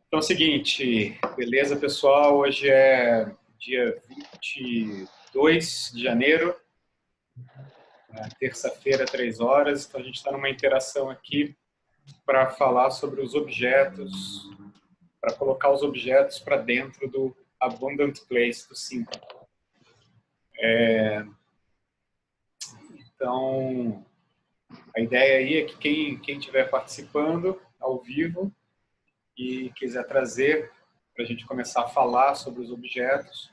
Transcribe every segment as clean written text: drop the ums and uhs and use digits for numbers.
Então é o seguinte, beleza, pessoal? Hoje é dia 22 de janeiro, terça-feira, 3 horas. Então a gente está numa interação aqui para falar sobre os objetos, para colocar os objetos para dentro do Abundant Place do Symfony. Então, a ideia aí é que quem estiver participando ao vivo e quiser trazer para a gente começar a falar sobre os objetos,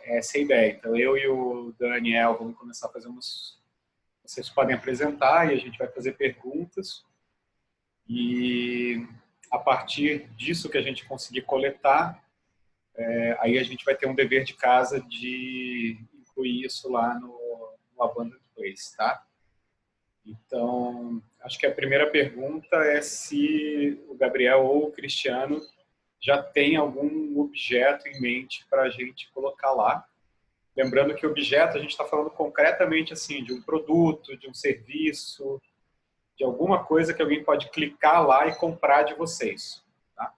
essa é a ideia. Então, eu e o Daniel vamos começar a fazer umas... Vocês podem apresentar e a gente vai fazer perguntas. E a partir disso que a gente conseguir coletar, aí a gente vai ter um dever de casa de incluir isso lá no Abundant Place, tá? Então, acho que a primeira pergunta é se o Gabriel ou o Cristiano já tem algum objeto em mente para a gente colocar lá. Lembrando que objeto a gente está falando concretamente assim de um produto, de um serviço, de alguma coisa que alguém pode clicar lá e comprar de vocês. Tá?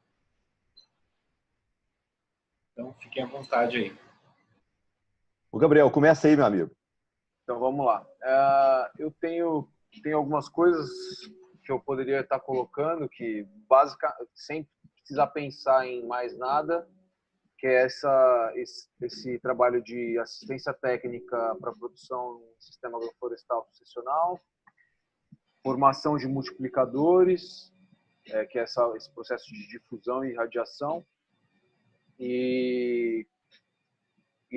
Então, fiquem à vontade aí. O Gabriel, começa aí, meu amigo. Então, vamos lá. Eu tenho algumas coisas que eu poderia estar colocando que, basicamente, sem precisar pensar em mais nada, que é esse trabalho de assistência técnica para produção em sistema agroflorestal sucessional, formação de multiplicadores, que é esse processo de difusão e radiação, e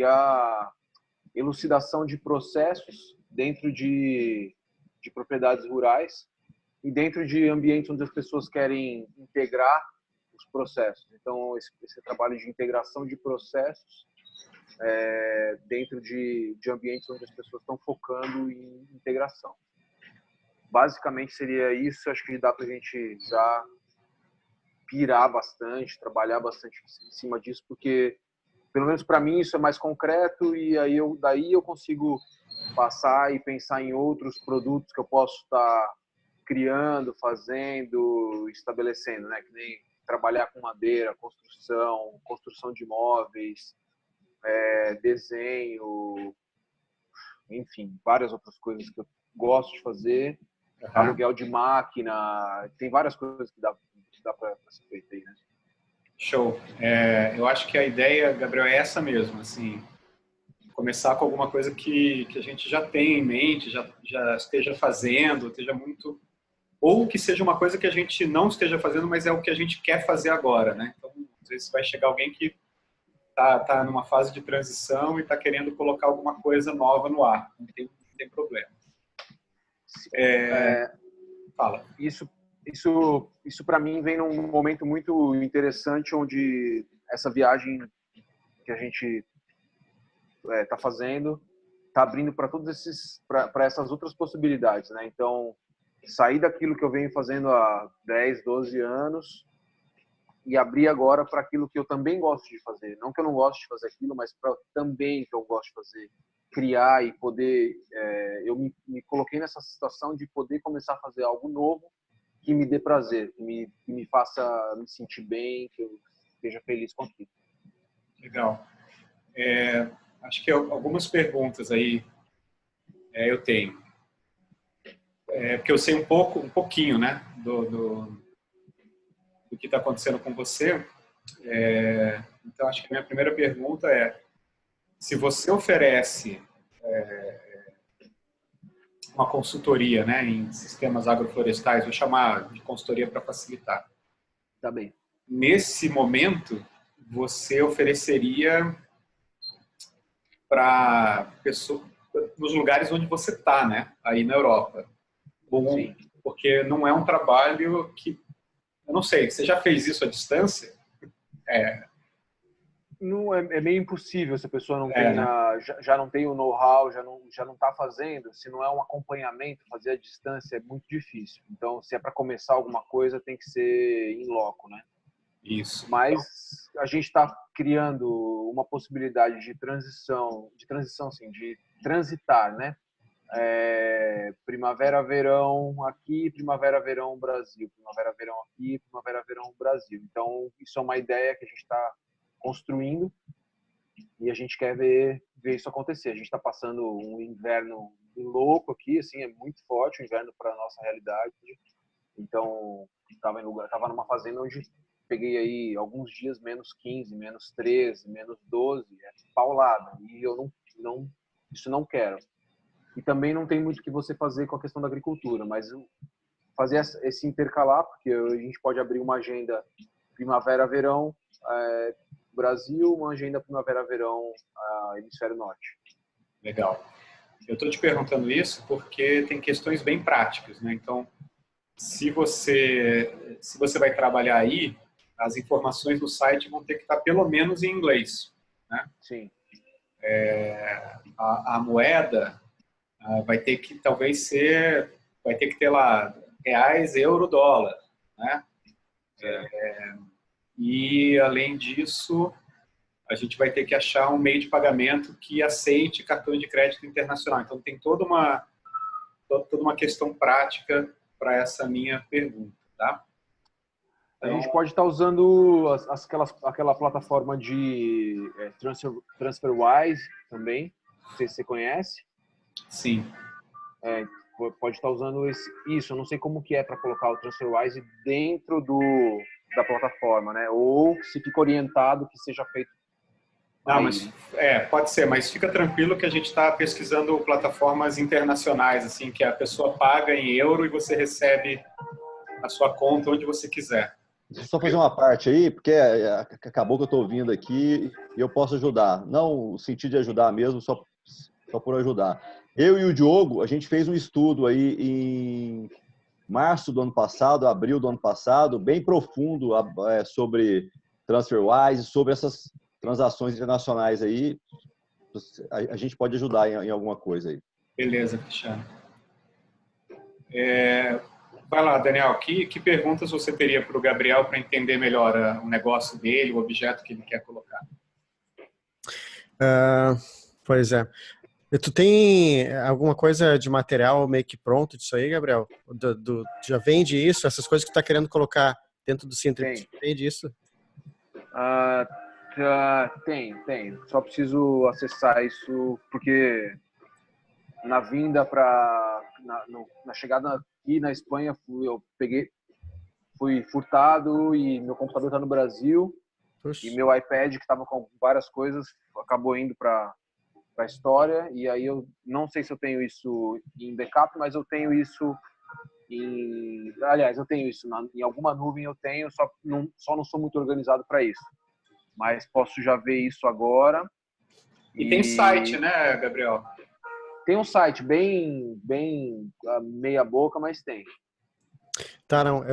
a elucidação de processos dentro de propriedades rurais e dentro de ambientes onde as pessoas querem integrar os processos. Então, esse trabalho de integração de processos dentro de ambientes onde as pessoas estão focando em integração. Basicamente seria isso. Acho que dá para a gente já pirar bastante, trabalhar bastante em cima disso, porque pelo menos para mim isso é mais concreto e aí daí eu consigo passar e pensar em outros produtos que eu posso estar criando, fazendo, estabelecendo, né? Que nem trabalhar com madeira, construção de móveis, desenho, enfim, várias outras coisas que eu gosto de fazer, aluguel de máquina, tem várias coisas que dá para ser feito aí, né? Show. Eu acho que a ideia, Gabriel, é essa mesmo, assim, começar com alguma coisa que a gente já tem em mente, já esteja fazendo, esteja muito... Ou que seja uma coisa que a gente não esteja fazendo, mas é o que a gente quer fazer agora, né? Então, às vezes vai chegar alguém que tá numa fase de transição e está querendo colocar alguma coisa nova no ar. Não tem problema. Fala. Isso para mim vem num momento muito interessante, onde essa viagem que a gente está fazendo está abrindo para para essas outras possibilidades, né? Então, sair daquilo que eu venho fazendo há 10, 12 anos e abrir agora para aquilo que eu também gosto de fazer. Não que eu não gosto de fazer aquilo, mas para também que eu gosto de fazer, criar e poder... eu me coloquei nessa situação de poder começar a fazer algo novo que me dê prazer, que me faça me sentir bem, que eu esteja feliz com aquilo. Legal. Acho que algumas perguntas aí eu tenho. Porque eu sei um pouquinho, né, do que está acontecendo com você. Então, acho que a minha primeira pergunta é se você oferece uma consultoria, né, em sistemas agroflorestais, vou chamar de consultoria para facilitar. Tá bem. Nesse momento, você ofereceria para pessoas nos lugares onde você está, né, aí na Europa. Sim. Porque não é um trabalho que... Eu não sei, você já fez isso à distância? Não, é meio impossível se a pessoa não né? já não tem o know-how, já não está fazendo. Se não é um acompanhamento, fazer à distância é muito difícil. Então, se é para começar alguma coisa, tem que ser in loco, né? Isso. Mas a gente está criando uma possibilidade de transição, assim, de transitar, né? primavera, verão aqui, primavera, verão Brasil, primavera, verão aqui, primavera, verão Brasil. Então, isso é uma ideia que a gente está construindo e a gente quer ver isso acontecer. A gente está passando um inverno louco aqui, assim, é muito forte o inverno para nossa realidade. Então, estava numa fazenda onde peguei aí alguns dias menos 15, menos 13, menos 12, é paulada. E eu isso não quero. E também não tem muito o que você fazer com a questão da agricultura, mas fazer esse intercalar, porque a gente pode abrir uma agenda primavera-verão Brasil, uma agenda primavera-verão hemisfério norte. Legal. Eu estou te perguntando isso porque tem questões bem práticas, né? Então, se você vai trabalhar aí, as informações do site vão ter que estar pelo menos em inglês, né? Sim. A moeda vai ter que vai ter que ter lá reais, euro, dólar, né? E além disso, a gente vai ter que achar um meio de pagamento que aceite cartão de crédito internacional. Então tem toda uma questão prática para essa minha pergunta, tá? Então, a gente pode estar usando aquela plataforma de TransferWise também, não sei se você conhece. Sim. Pode estar usando isso. Eu não sei como que é para colocar o TransferWise dentro da plataforma, né? Ou se fica orientado que seja feito. Não, mas pode ser, mas fica tranquilo que a gente está pesquisando plataformas internacionais, assim, que a pessoa paga em euro e você recebe a sua conta onde você quiser. Deixa eu só fazer uma parte aí, porque acabou que eu estou ouvindo aqui e eu posso ajudar. Não o sentido de ajudar mesmo, só por ajudar. Eu e o Diogo, a gente fez um estudo aí em março do ano passado, abril do ano passado, bem profundo sobre TransferWise, sobre essas transações internacionais aí. A gente pode ajudar em alguma coisa aí. Beleza, Cristiano. Vai lá, Daniel, que perguntas você teria para o Gabriel para entender melhor o negócio dele, o objeto que ele quer colocar? Pois é. Tu tem alguma coisa de material meio que pronto disso aí, Gabriel? Já vende isso? Essas coisas que tu tá querendo colocar dentro do Synthrix, vende isso? Tem. Só preciso acessar isso, porque na vinda na chegada aqui na Espanha, fui furtado e meu computador está no Brasil. Puxa. E meu iPad, que estava com várias coisas, acabou indo para a história. E aí eu não sei se eu tenho isso em backup, mas eu tenho isso eu tenho isso em alguma nuvem, eu tenho, só não sou muito organizado para isso. Mas posso já ver isso agora. E tem site, né, Gabriel? Tem um site bem meia boca, mas tem. Tá, não.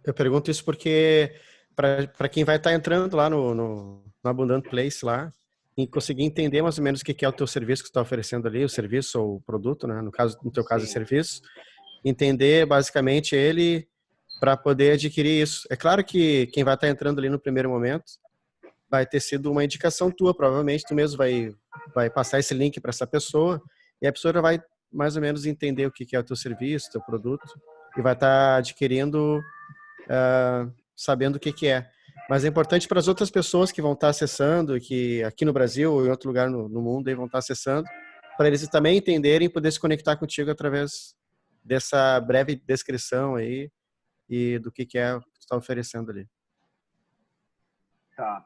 Eu pergunto isso porque para quem vai estar entrando lá no Abundant Place lá e conseguir entender mais ou menos o que é o teu serviço que você está oferecendo ali, o serviço ou o produto, né? No teu caso, é serviço. Entender basicamente ele para poder adquirir isso. É claro que quem vai estar entrando ali no primeiro momento vai ter sido uma indicação tua, provavelmente tu mesmo vai passar esse link para essa pessoa e a pessoa já vai mais ou menos entender o que é o teu serviço, teu produto e vai estar adquirindo sabendo o que é. Mas é importante para as outras pessoas que vão estar acessando, que aqui no Brasil ou em outro lugar no mundo aí vão estar acessando, para eles também entenderem e poder se conectar contigo através dessa breve descrição aí e do que é o que tu está oferecendo ali. Tá.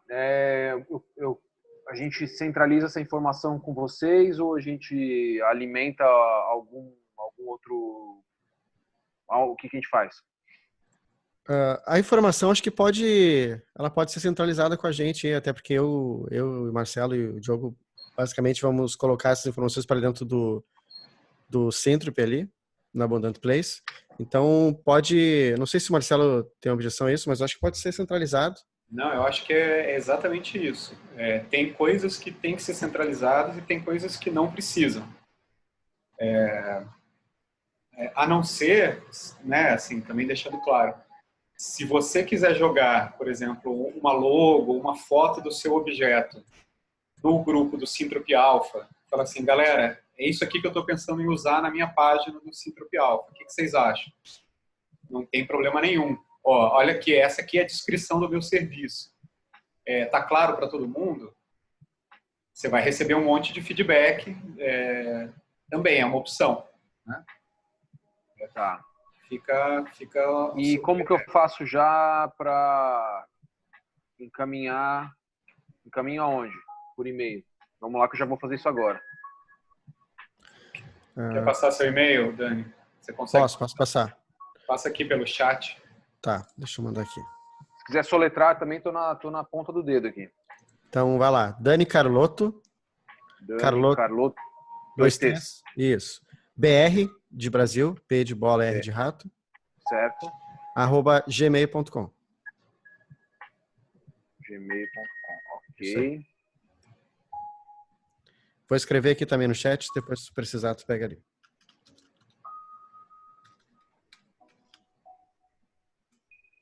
A gente centraliza essa informação com vocês ou a gente alimenta algum outro... O que a gente faz? A informação acho que ela pode ser centralizada com a gente, até porque eu, o Marcelo e o Diogo basicamente vamos colocar essas informações para dentro do Synthrix ali, na Abundant Place. Então não sei se o Marcelo tem objeção a isso, mas acho que pode ser centralizado. Não, eu acho que é exatamente isso. Tem coisas que têm que ser centralizadas e tem coisas que não precisam. A não ser, né, assim, também deixando claro, se você quiser jogar, por exemplo, uma logo, uma foto do seu objeto no grupo do Synthrop Alpha, fala assim, galera, é isso aqui que eu estou pensando em usar na minha página do Sintrop Alpha. O que vocês acham? Não tem problema nenhum. Ó, olha aqui, essa aqui é a descrição do meu serviço. Tá claro para todo mundo? Você vai receber um monte de feedback. Também é uma opção, né? Tá. Fica. E como que eu faço já para encaminhar? Encaminho aonde? Por e-mail. Vamos lá que eu já vou fazer isso agora. Quer passar seu e-mail, Dani? Você consegue? Posso passar. Passa aqui pelo chat. Tá, deixa eu mandar aqui. Se quiser soletrar, também tô na ponta do dedo aqui. Então, vai lá. Dani Carlotto. Dani Carlotto. 2 T's. Isso. BR de Brasil, P de bola, R de rato. Certo. @gmail.com. gmail.com. Ok. Vou escrever aqui também no chat, depois se precisar, tu pega ali.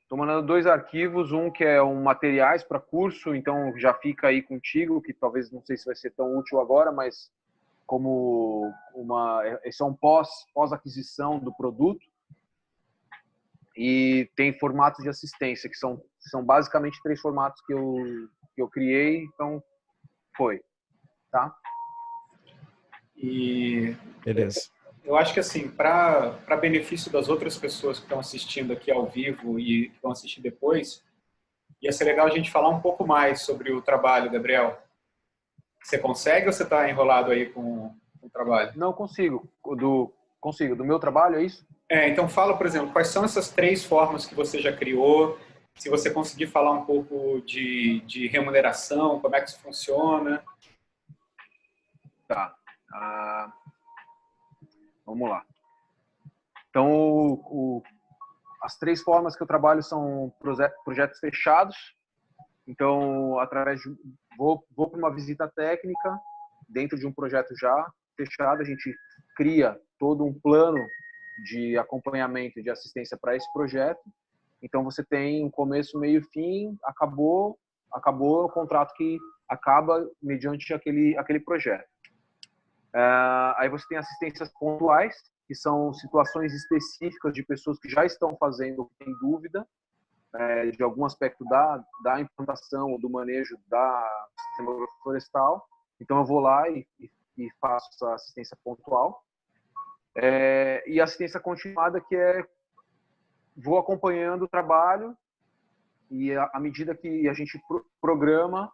Estou mandando 2 arquivos, um que é um materiais para curso, então já fica aí contigo, que talvez não sei se vai ser tão útil agora, mas como esse é um pós-aquisição do produto. E tem formatos de assistência, que são basicamente 3 formatos que eu criei, então foi, tá? E beleza. Eu acho que assim, para benefício das outras pessoas que estão assistindo aqui ao vivo e que vão assistir depois, ia ser legal a gente falar um pouco mais sobre o trabalho, Gabriel. Você consegue ou você está enrolado aí com o trabalho? Não consigo. Consigo. Do meu trabalho, é isso? Então fala, por exemplo, quais são essas 3 formas que você já criou, se você conseguir falar um pouco de remuneração, como é que isso funciona. Tá. Vamos lá. Então, as 3 formas que eu trabalho são projetos fechados. Então, vou para uma visita técnica dentro de um projeto já fechado. A gente cria todo um plano de acompanhamento e de assistência para esse projeto. Então, você tem um começo, meio e fim, acabou o contrato que acaba mediante aquele projeto. Aí você tem assistências pontuais, que são situações específicas de pessoas que já estão fazendo, tem dúvida de algum aspecto da implantação ou do manejo da sistema florestal. Então eu vou lá e faço essa assistência pontual. E assistência continuada, que vou acompanhando o trabalho e à medida que a gente programa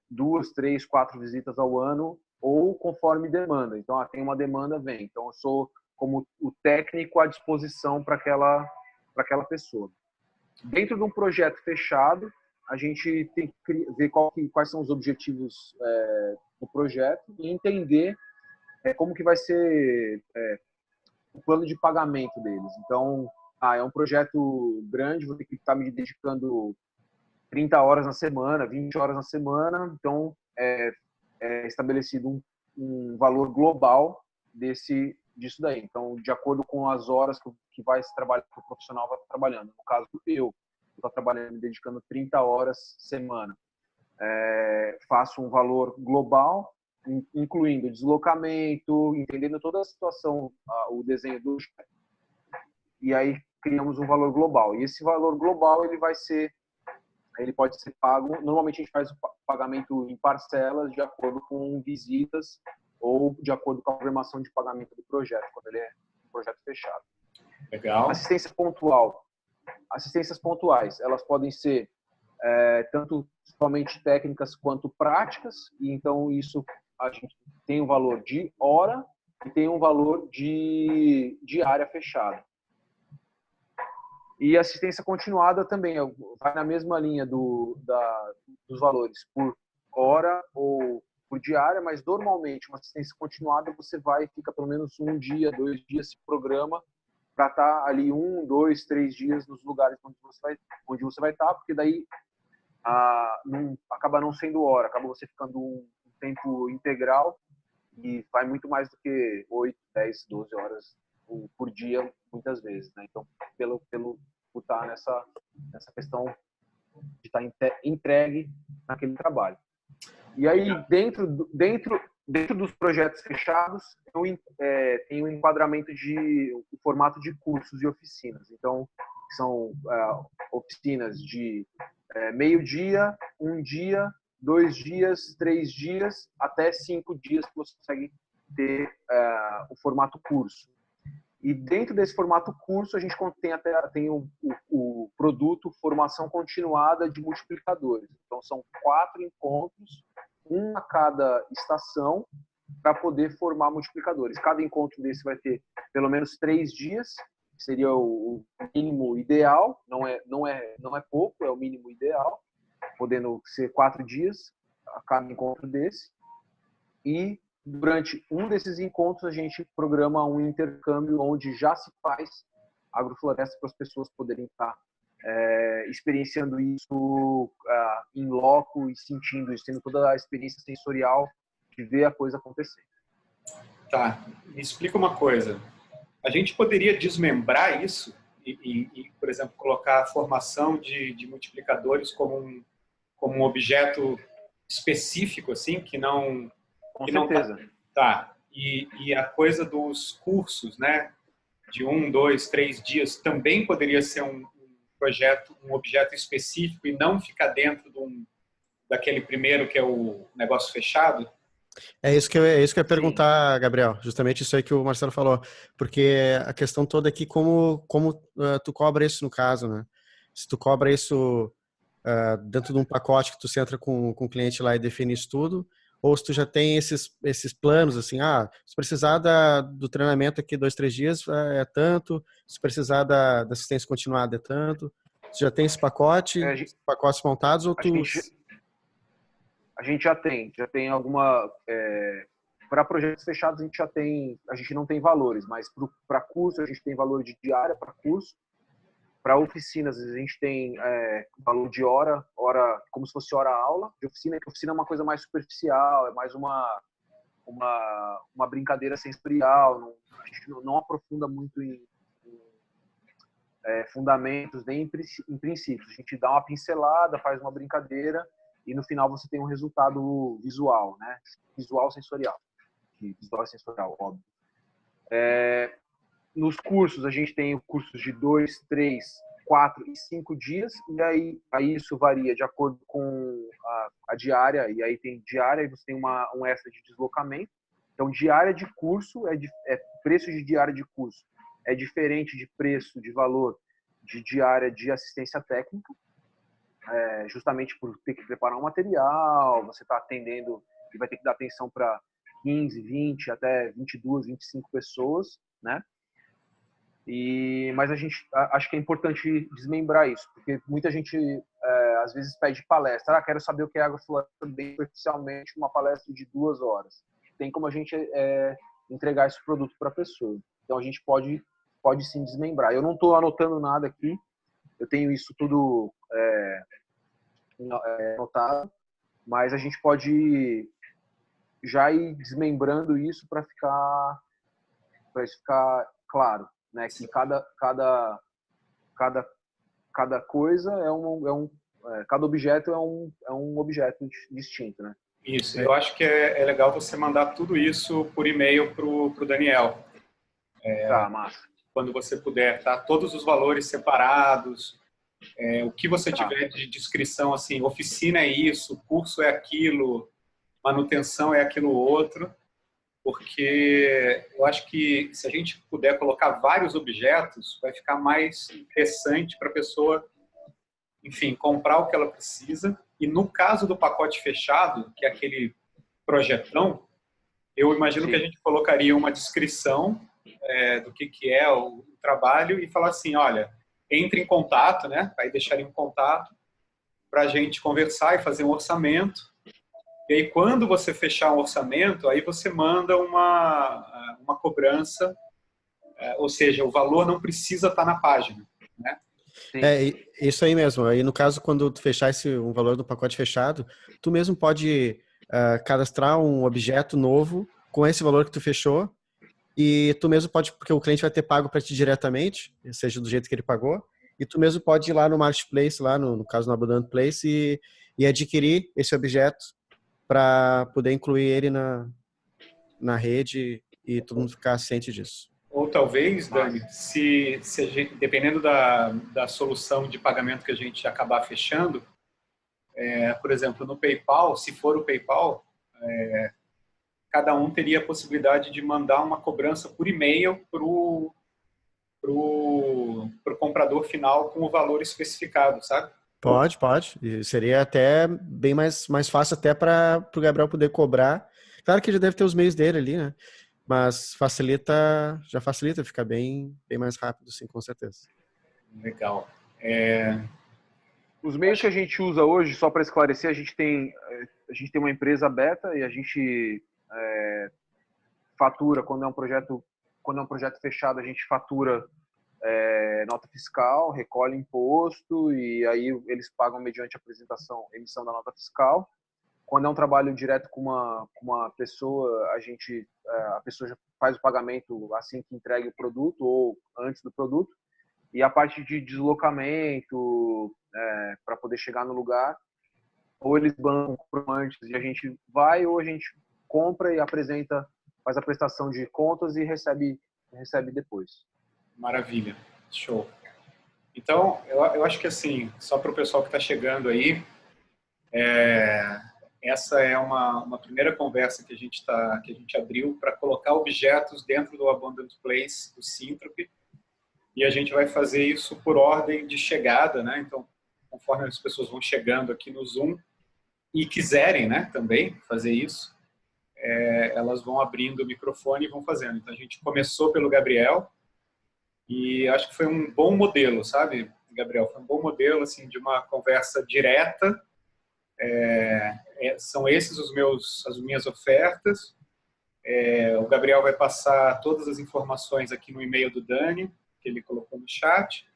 2, 3, 4 visitas ao ano, ou conforme demanda. Então, tem uma demanda, vem. Então, eu sou como o técnico à disposição para aquela pessoa. Dentro de um projeto fechado, a gente tem que ver quais são os objetivos do projeto e entender como que vai ser o plano de pagamento deles. Então, é um projeto grande, vou ter que estar me dedicando 30 horas na semana, 20 horas na semana. Então, estabelecido um valor global disso daí. Então, de acordo com as horas que vai se trabalhar, que o profissional vai estar trabalhando. No caso, eu estou trabalhando, me dedicando 30 horas semana. Faço um valor global, incluindo deslocamento, entendendo toda a situação, o desenho do chefe. E aí criamos um valor global. E esse valor global ele pode ser pago. Normalmente a gente faz o pagamento em parcelas de acordo com visitas ou de acordo com a programação de pagamento do projeto, quando ele é um projeto fechado. Legal. Assistência pontual. Assistências pontuais, elas podem ser tanto somente técnicas quanto práticas, e então isso a gente tem um valor de hora e tem um valor de área fechada. E assistência continuada também vai na mesma linha dos valores por hora ou por diária, mas normalmente uma assistência continuada você fica pelo menos 1 dia, 2 dias, se programa para estar ali 1, 2, 3 dias nos lugares onde você vai estar, porque daí acaba não sendo hora, acaba você ficando um tempo integral e vai muito mais do que 8, 10, 12 horas por dia, muitas vezes, né? Então, por estar nessa questão de estar entregue naquele trabalho. E aí, dentro Dentro dos projetos fechados, tem um enquadramento de o formato de cursos e oficinas. Então, são oficinas de meio-dia, 1 dia, 2 dias, 3 dias, até 5 dias que você consegue ter o formato curso. E dentro desse formato curso, a gente tem o produto Formação Continuada de Multiplicadores. Então, são 4 encontros, um a cada estação, para poder formar multiplicadores. Cada encontro desse vai ter pelo menos 3 dias, que seria o mínimo ideal, não é pouco, é o mínimo ideal, podendo ser 4 dias a cada encontro desse. E durante um desses encontros, a gente programa um intercâmbio onde já se faz agrofloresta para as pessoas poderem estar experienciando isso em loco e sentindo isso, tendo toda a experiência sensorial de ver a coisa acontecer. Tá, me explica uma coisa. A gente poderia desmembrar isso e por exemplo, colocar a formação de multiplicadores como um objeto específico, assim, que não... Com certeza. Tá. E a coisa dos cursos, né? De 1, 2, 3 dias, também poderia ser um projeto, um objeto específico e não ficar dentro daquele primeiro que é o negócio fechado? É isso que eu ia perguntar, Gabriel. Justamente isso aí que o Marcelo falou. Porque a questão toda é que como tu cobra isso no caso, né? Se tu cobra isso dentro de um pacote que tu entra com o cliente lá e define isso tudo, ou se tu já tem esses planos, assim, se precisar do treinamento aqui 2, 3 dias é tanto, se precisar da assistência continuada é tanto. Tu já tem esse pacote, pacotes montados, ou tu... A gente já tem alguma... para projetos fechados, a gente não tem valores, mas para curso, a gente tem valor de diária para curso. Para oficinas, a gente tem valor de hora, como se fosse hora-aula de oficina, que oficina é uma coisa mais superficial, é mais uma brincadeira sensorial, a gente não aprofunda muito em fundamentos, nem em princípios. A gente dá uma pincelada, faz uma brincadeira e no final você tem um resultado visual, né? Visual sensorial. Visual sensorial, óbvio. Nos cursos, a gente tem cursos de 2, 3, 4 e 5 dias, e aí isso varia de acordo com a diária, e aí tem diária, e você tem um extra de deslocamento. Então, diária de curso, preço de diária de curso é diferente de preço, de valor de diária de assistência técnica, justamente por ter que preparar um material, você está atendendo e vai ter que dar atenção para 15, 20, até 22, 25 pessoas, né? Mas acho que é importante desmembrar isso, porque muita gente às vezes pede palestra. Quero saber o que é agrofloresta bem superficialmente, uma palestra de 2 horas. Tem como a gente entregar esse produto para a pessoa. Então a gente pode sim desmembrar. Eu não estou anotando nada aqui, eu tenho isso tudo anotado, mas a gente pode já ir desmembrando isso para isso ficar claro, né? Que cada coisa cada objeto é um objeto distinto, né? Isso. Eu acho que é legal você mandar tudo isso por e-mail pro Daniel. Tá, massa. Quando você puder, tá? Todos os valores separados, o que você tiver de descrição, assim, oficina é isso, curso é aquilo, manutenção é aquilo outro, porque eu acho que se a gente puder colocar vários objetos, vai ficar mais interessante para a pessoa, enfim, comprar o que ela precisa. E no caso do pacote fechado, que é aquele projetão, eu imagino que a gente colocaria uma descrição do que é o trabalho e falar assim, olha, entre em contato, né? Aí deixaria um contato para a gente conversar e fazer um orçamento. E aí, quando você fechar um orçamento, aí você manda uma cobrança, ou seja, o valor não precisa estar na página, né? Isso aí mesmo. Aí, no caso, quando tu fechar um valor do pacote fechado, tu mesmo pode cadastrar um objeto novo com esse valor que tu fechou, e tu mesmo pode, porque o cliente vai ter pago para ti diretamente, seja do jeito que ele pagou, e tu mesmo pode ir lá no Marketplace, lá no caso no Abundant Place, e adquirir esse objeto para poder incluir ele na rede e todo mundo ficar ciente disso. Ou talvez, Dani, se a gente, dependendo da solução de pagamento que a gente acabar fechando, por exemplo, no PayPal, se for o PayPal, cada um teria a possibilidade de mandar uma cobrança por e-mail pro comprador final com o valor especificado, sabe? Pode. E seria até bem mais fácil até para o Gabriel poder cobrar. Claro que já deve ter os meios dele ali, né? Mas já facilita, fica bem mais rápido, sim, com certeza. Legal. Os meios que a gente usa hoje, só para esclarecer, a gente tem uma empresa beta e a gente fatura quando é um projeto fechado, a gente fatura nota fiscal, recolhe imposto e aí eles pagam mediante emissão da nota fiscal. Quando é um trabalho direto com uma pessoa, a pessoa já faz o pagamento assim que entregue o produto ou antes do produto. E a parte de deslocamento para poder chegar no lugar, ou eles bancam antes e a gente vai, ou a gente compra e apresenta, faz a prestação de contas e recebe depois. Maravilha, show. Então, eu acho que assim, só para o pessoal que está chegando aí, essa é uma primeira conversa que a gente abriu para colocar objetos dentro do Abundant Place do Syntrop, e a gente vai fazer isso por ordem de chegada, né? Então, conforme as pessoas vão chegando aqui no Zoom e quiserem, né, também fazer isso, elas vão abrindo o microfone e vão fazendo. Então, a gente começou pelo Gabriel e acho que foi um bom modelo, sabe, Gabriel? Foi um bom modelo, assim, de uma conversa direta. São esses as minhas ofertas. O Gabriel vai passar todas as informações aqui no e-mail do Dani, que ele colocou no chat,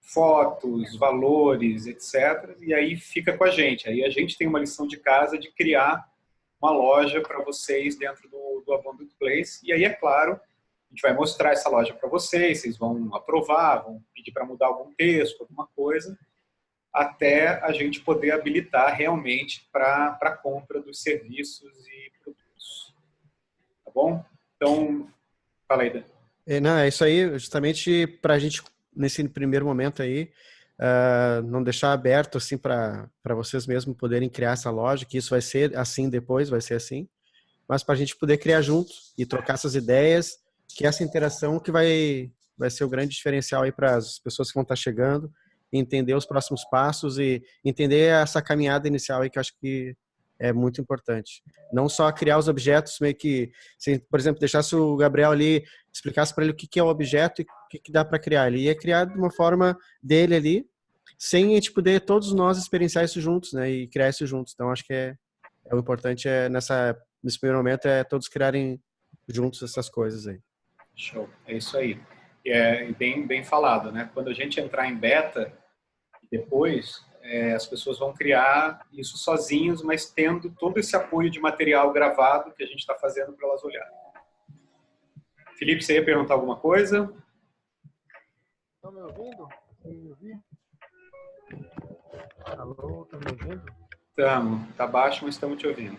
fotos, valores, etc. E aí fica com a gente. Aí a gente tem uma lição de casa de criar uma loja para vocês dentro do Abundant Place. E aí, é claro, a gente vai mostrar essa loja para vocês vão aprovar, vão pedir para mudar algum texto, alguma coisa, até a gente poder habilitar realmente para a compra dos serviços e produtos. Tá bom? Então, fala aí, Dani. Não, é isso aí, justamente para a gente, nesse primeiro momento aí, não deixar aberto assim para vocês mesmos poderem criar essa loja, que isso vai ser assim depois, vai ser assim, mas para a gente poder criar junto e trocar essas ideias, que essa interação que vai ser o grande diferencial aí para as pessoas que vão estar chegando, entender os próximos passos e entender essa caminhada inicial aí que eu acho que é muito importante. Não só criar os objetos, meio que, se, por exemplo, deixasse o Gabriel ali, explicasse para ele o que é o objeto e o que dá para criar. Ele ia criar de uma forma dele ali, sem a gente poder todos nós experienciar isso juntos, né? E criar isso juntos. Então, acho que o importante nesse primeiro momento é todos criarem juntos essas coisas aí. Show, é isso aí. E bem falado, né? Quando a gente entrar em beta, depois as pessoas vão criar isso sozinhos, mas tendo todo esse apoio de material gravado que a gente está fazendo para elas olharem. Felipe, você ia perguntar alguma coisa? Estão me ouvindo? Me ouvir? Alô, estão me ouvindo? Estamos. Está baixo, mas estamos te ouvindo.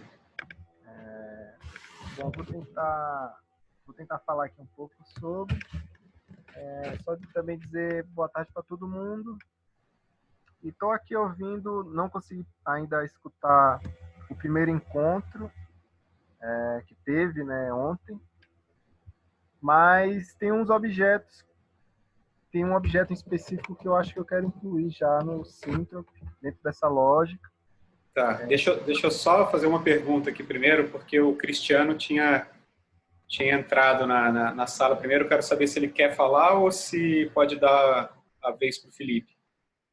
Bom, vou tentar falar aqui um pouco sobre. Só de também dizer boa tarde para todo mundo. E estou aqui ouvindo, não consegui ainda escutar o primeiro encontro que teve, né, ontem, mas tem uns objetos, tem um objeto em específico que eu acho que eu quero incluir já no Syntrop, dentro dessa lógica. Tá, deixa eu só fazer uma pergunta aqui primeiro, porque o Cristiano tinha entrado na sala primeiro. Eu quero saber se ele quer falar ou se pode dar a vez para o Felipe.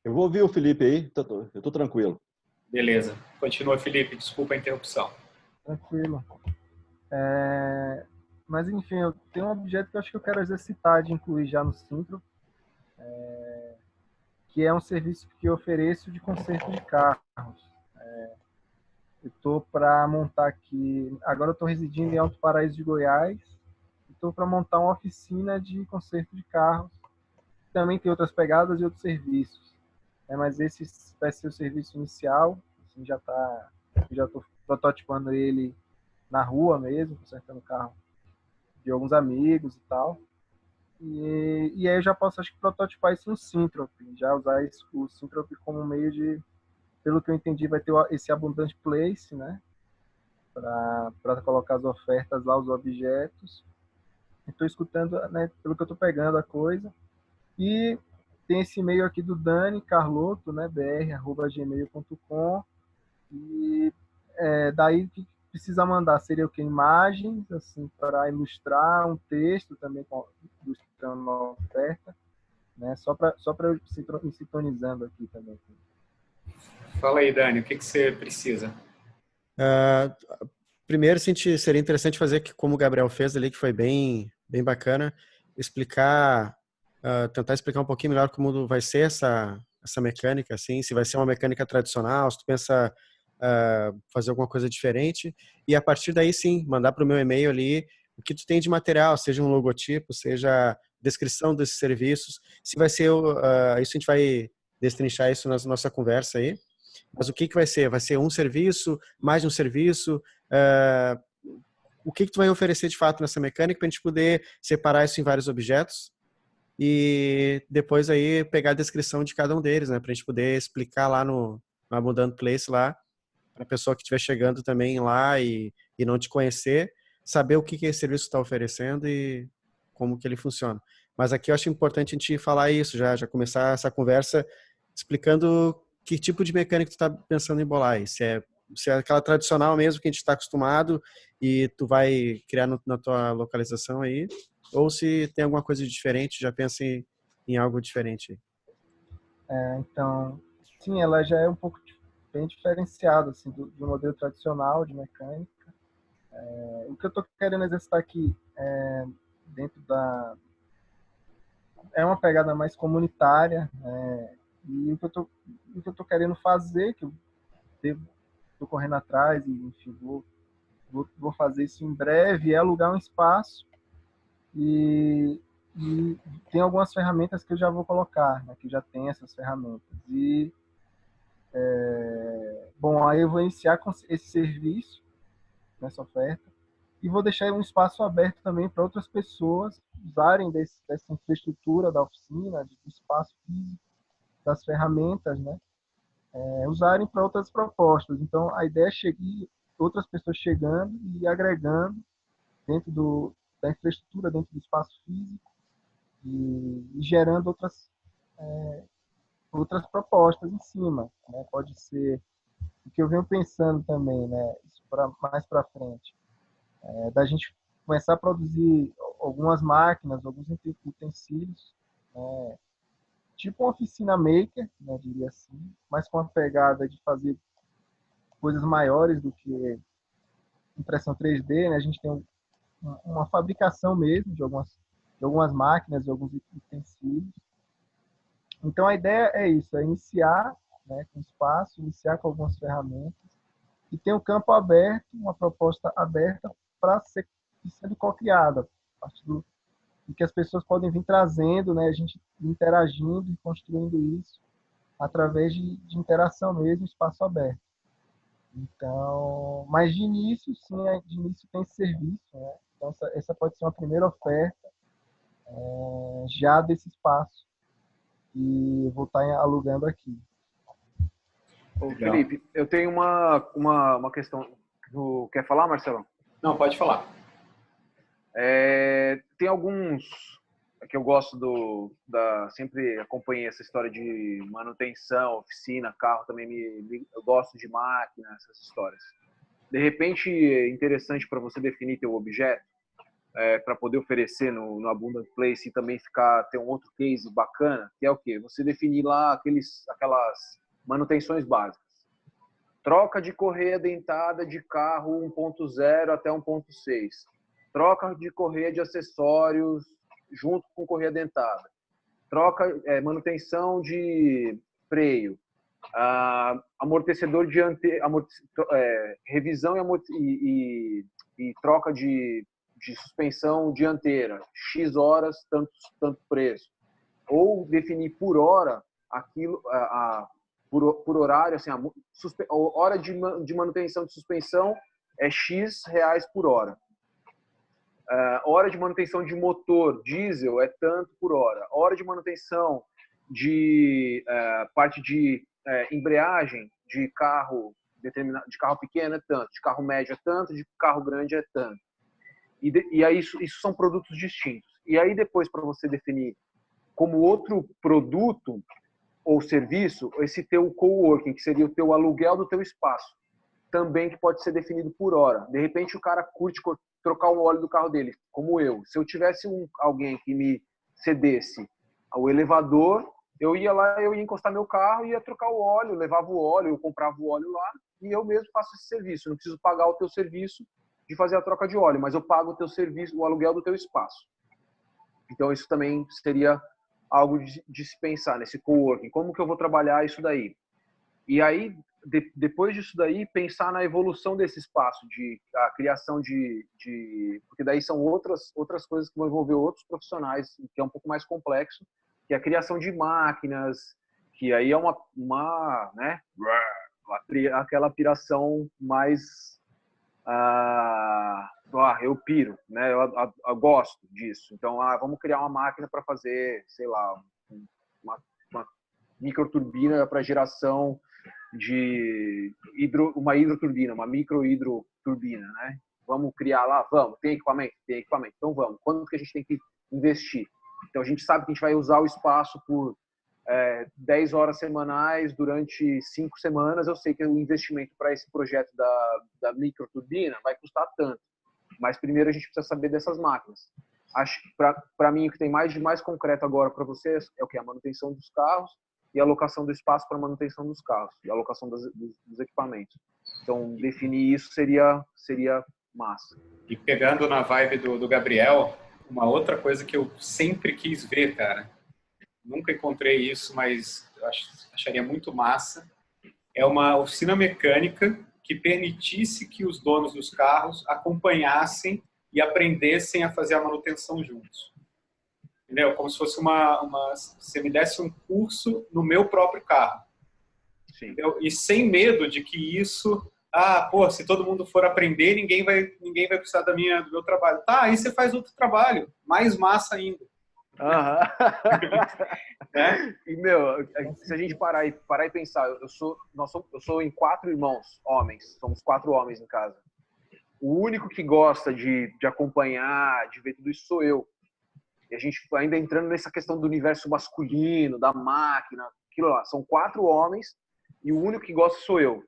Eu vou ouvir o Felipe aí, eu tô tranquilo. Beleza. Continua, Felipe. Desculpa a interrupção. Tranquilo. Mas, enfim, eu tenho um objeto que eu acho que eu quero exercitar de incluir já no Syntrop, que é um serviço que eu ofereço de conserto de carros. Eu estou para montar aqui... Agora eu estou residindo em Alto Paraíso de Goiás. Estou para montar uma oficina de conserto de carros. Também tem outras pegadas e outros serviços. Mas esse vai ser o serviço inicial. Assim, já estou prototipando ele na rua mesmo, consertando o carro de alguns amigos e tal. E aí eu já posso, acho que, prototipar isso no Synthrop, já usar o Synthrop como meio de, pelo que eu entendi, vai ter esse Abundant Place, né, para colocar as ofertas lá, os objetos. Estou escutando, né, pelo que eu estou pegando a coisa. E tem esse e-mail aqui do Dani Carlotto, né, br@gmail.com. E daí que precisa mandar seria o que? Imagens, assim, para ilustrar um texto também, ilustrando uma oferta, né? Só para eu me sintonizando aqui também. Fala aí, Dani, o que você precisa? Primeiro, seria interessante fazer que, como o Gabriel fez ali, que foi bem bacana, tentar explicar um pouquinho melhor como vai ser essa mecânica, assim, se vai ser uma mecânica tradicional, se tu pensa fazer alguma coisa diferente, e a partir daí sim, mandar para o meu e-mail ali o que tu tem de material, seja um logotipo, seja descrição desses serviços, se vai ser, isso a gente vai destrinchar isso na nossa conversa aí, mas o que vai ser? Vai ser um serviço, mais de um serviço, o que tu vai oferecer de fato nessa mecânica para a gente poder separar isso em vários objetos e depois aí pegar a descrição de cada um deles, né, para a gente poder explicar lá no Abundant Place lá, para a pessoa que estiver chegando também lá e não te conhecer, saber o que esse serviço está oferecendo e como que ele funciona. Mas aqui eu acho importante a gente falar isso, já começar essa conversa explicando que tipo de mecânica tu está pensando em bolar aí. Se é aquela tradicional mesmo que a gente está acostumado e tu vai criar na tua localização aí, ou se tem alguma coisa diferente, já pensa em algo diferente. Então, sim, ela já é um pouco bem diferenciada assim, do modelo tradicional de mecânica. O que eu estou querendo exercitar aqui dentro é uma pegada mais comunitária, e o que eu tô querendo fazer, que eu estou correndo atrás e enfim, vou fazer isso em breve, é alugar um espaço e tem algumas ferramentas que eu já vou colocar, né, que já tem essas ferramentas. E bom, aí eu vou iniciar com esse serviço nessa oferta e vou deixar um espaço aberto também para outras pessoas usarem dessa infraestrutura da oficina, do espaço físico, das ferramentas, né? Usarem para outras propostas. Então, a ideia é seguir outras pessoas chegando e agregando dentro da infraestrutura, dentro do espaço físico e gerando outras propostas em cima, né? Pode ser o que eu venho pensando também, né? Isso mais para frente, da gente começar a produzir algumas máquinas, alguns utensílios, tipo uma oficina maker, né, diria assim, mas com a pegada de fazer coisas maiores do que impressão 3D, né? A gente tem uma fabricação mesmo de algumas máquinas, de alguns utensílios. Então a ideia é isso, é iniciar, né, com espaço, iniciar com algumas ferramentas e ter um campo aberto, uma proposta aberta para ser sendo co-criada, a partir do que as pessoas podem vir trazendo, né, a gente interagindo e construindo isso através de interação mesmo, espaço aberto. Então, mas de início, sim, de início tem serviço, né? Então essa pode ser uma primeira oferta já desse espaço e vou estar alugando aqui. Ô, Felipe, eu tenho uma questão. Tu quer falar, Marcelo? Não, pode falar. Tem alguns que eu gosto sempre acompanhei essa história de manutenção, oficina, carro também eu gosto de máquina, essas histórias. De repente, é interessante para você definir teu objeto, para poder oferecer no Abundant Place e também ter um outro case bacana, que é o quê? Você definir lá aquelas manutenções básicas. Troca de correia dentada de carro 1.0 até 1.6. Troca de correia de acessórios junto com correia dentada. Manutenção de freio. Amortecedor dianteiro. Revisão e troca de suspensão dianteira. X horas, tanto preço. Ou definir por hora aquilo... por horário, assim, a hora de manutenção de suspensão é X reais por hora. Hora de manutenção de motor diesel é tanto por hora. Hora de manutenção de parte de embreagem de carro de carro pequeno é tanto, de carro médio é tanto, de carro grande é tanto. E aí isso são produtos distintos. E aí depois, para você definir como outro produto ou serviço, esse teu coworking, que seria o teu aluguel do teu espaço, também que pode ser definido por hora. De repente o cara curte trocar o óleo do carro dele, como eu. Se eu tivesse alguém que me cedesse o elevador, eu ia lá, eu ia encostar meu carro, ia trocar o óleo, levava o óleo, eu comprava o óleo lá e eu mesmo faço esse serviço. Eu não preciso pagar o teu serviço de fazer a troca de óleo, mas eu pago o teu serviço, o aluguel do teu espaço. Então isso também seria algo de se pensar nesse coworking. Como que eu vou trabalhar isso daí? E aí, depois disso daí, pensar na evolução desse espaço, a criação porque daí são outras coisas que vão envolver outros profissionais, que é um pouco mais complexo, que é a criação de máquinas, que aí é né, aquela piração mais eu piro, né? Eu gosto disso. Então, vamos criar uma máquina para fazer, sei lá, uma microturbina para geração de uma hidroturbina, uma micro-hidroturbina, né? Vamos criar lá? Vamos. Tem equipamento? Tem equipamento. Então, vamos. Quanto que a gente tem que investir? Então, a gente sabe que a gente vai usar o espaço por 10 horas semanais durante 5 semanas. Eu sei que o investimento para esse projeto da microturbina vai custar tanto. Mas primeiro a gente precisa saber dessas máquinas. Acho que para mim o que tem mais concreto agora para vocês é o que? A manutenção dos carros e a alocação do espaço para manutenção dos carros e a alocação dos equipamentos. Então, definir isso seria massa. E pegando na vibe do Gabriel, uma outra coisa que eu sempre quis ver, cara, nunca encontrei isso, mas eu acharia muito massa, é uma oficina mecânica que permitisse que os donos dos carros acompanhassem e aprendessem a fazer a manutenção juntos. Entendeu? Como se fosse você me desse um curso no meu próprio carro. Sim. E sem medo de que isso... se todo mundo for aprender, ninguém vai precisar do meu trabalho. Tá, aí você faz outro trabalho, mais massa ainda. E, se a gente parar e pensar, eu sou em 4 irmãos, homens, somos 4 homens em casa. O único que gosta de acompanhar, de ver tudo isso sou eu. E a gente ainda entrando nessa questão do universo masculino, da máquina, aquilo lá. São 4 homens e o único que gosta sou eu.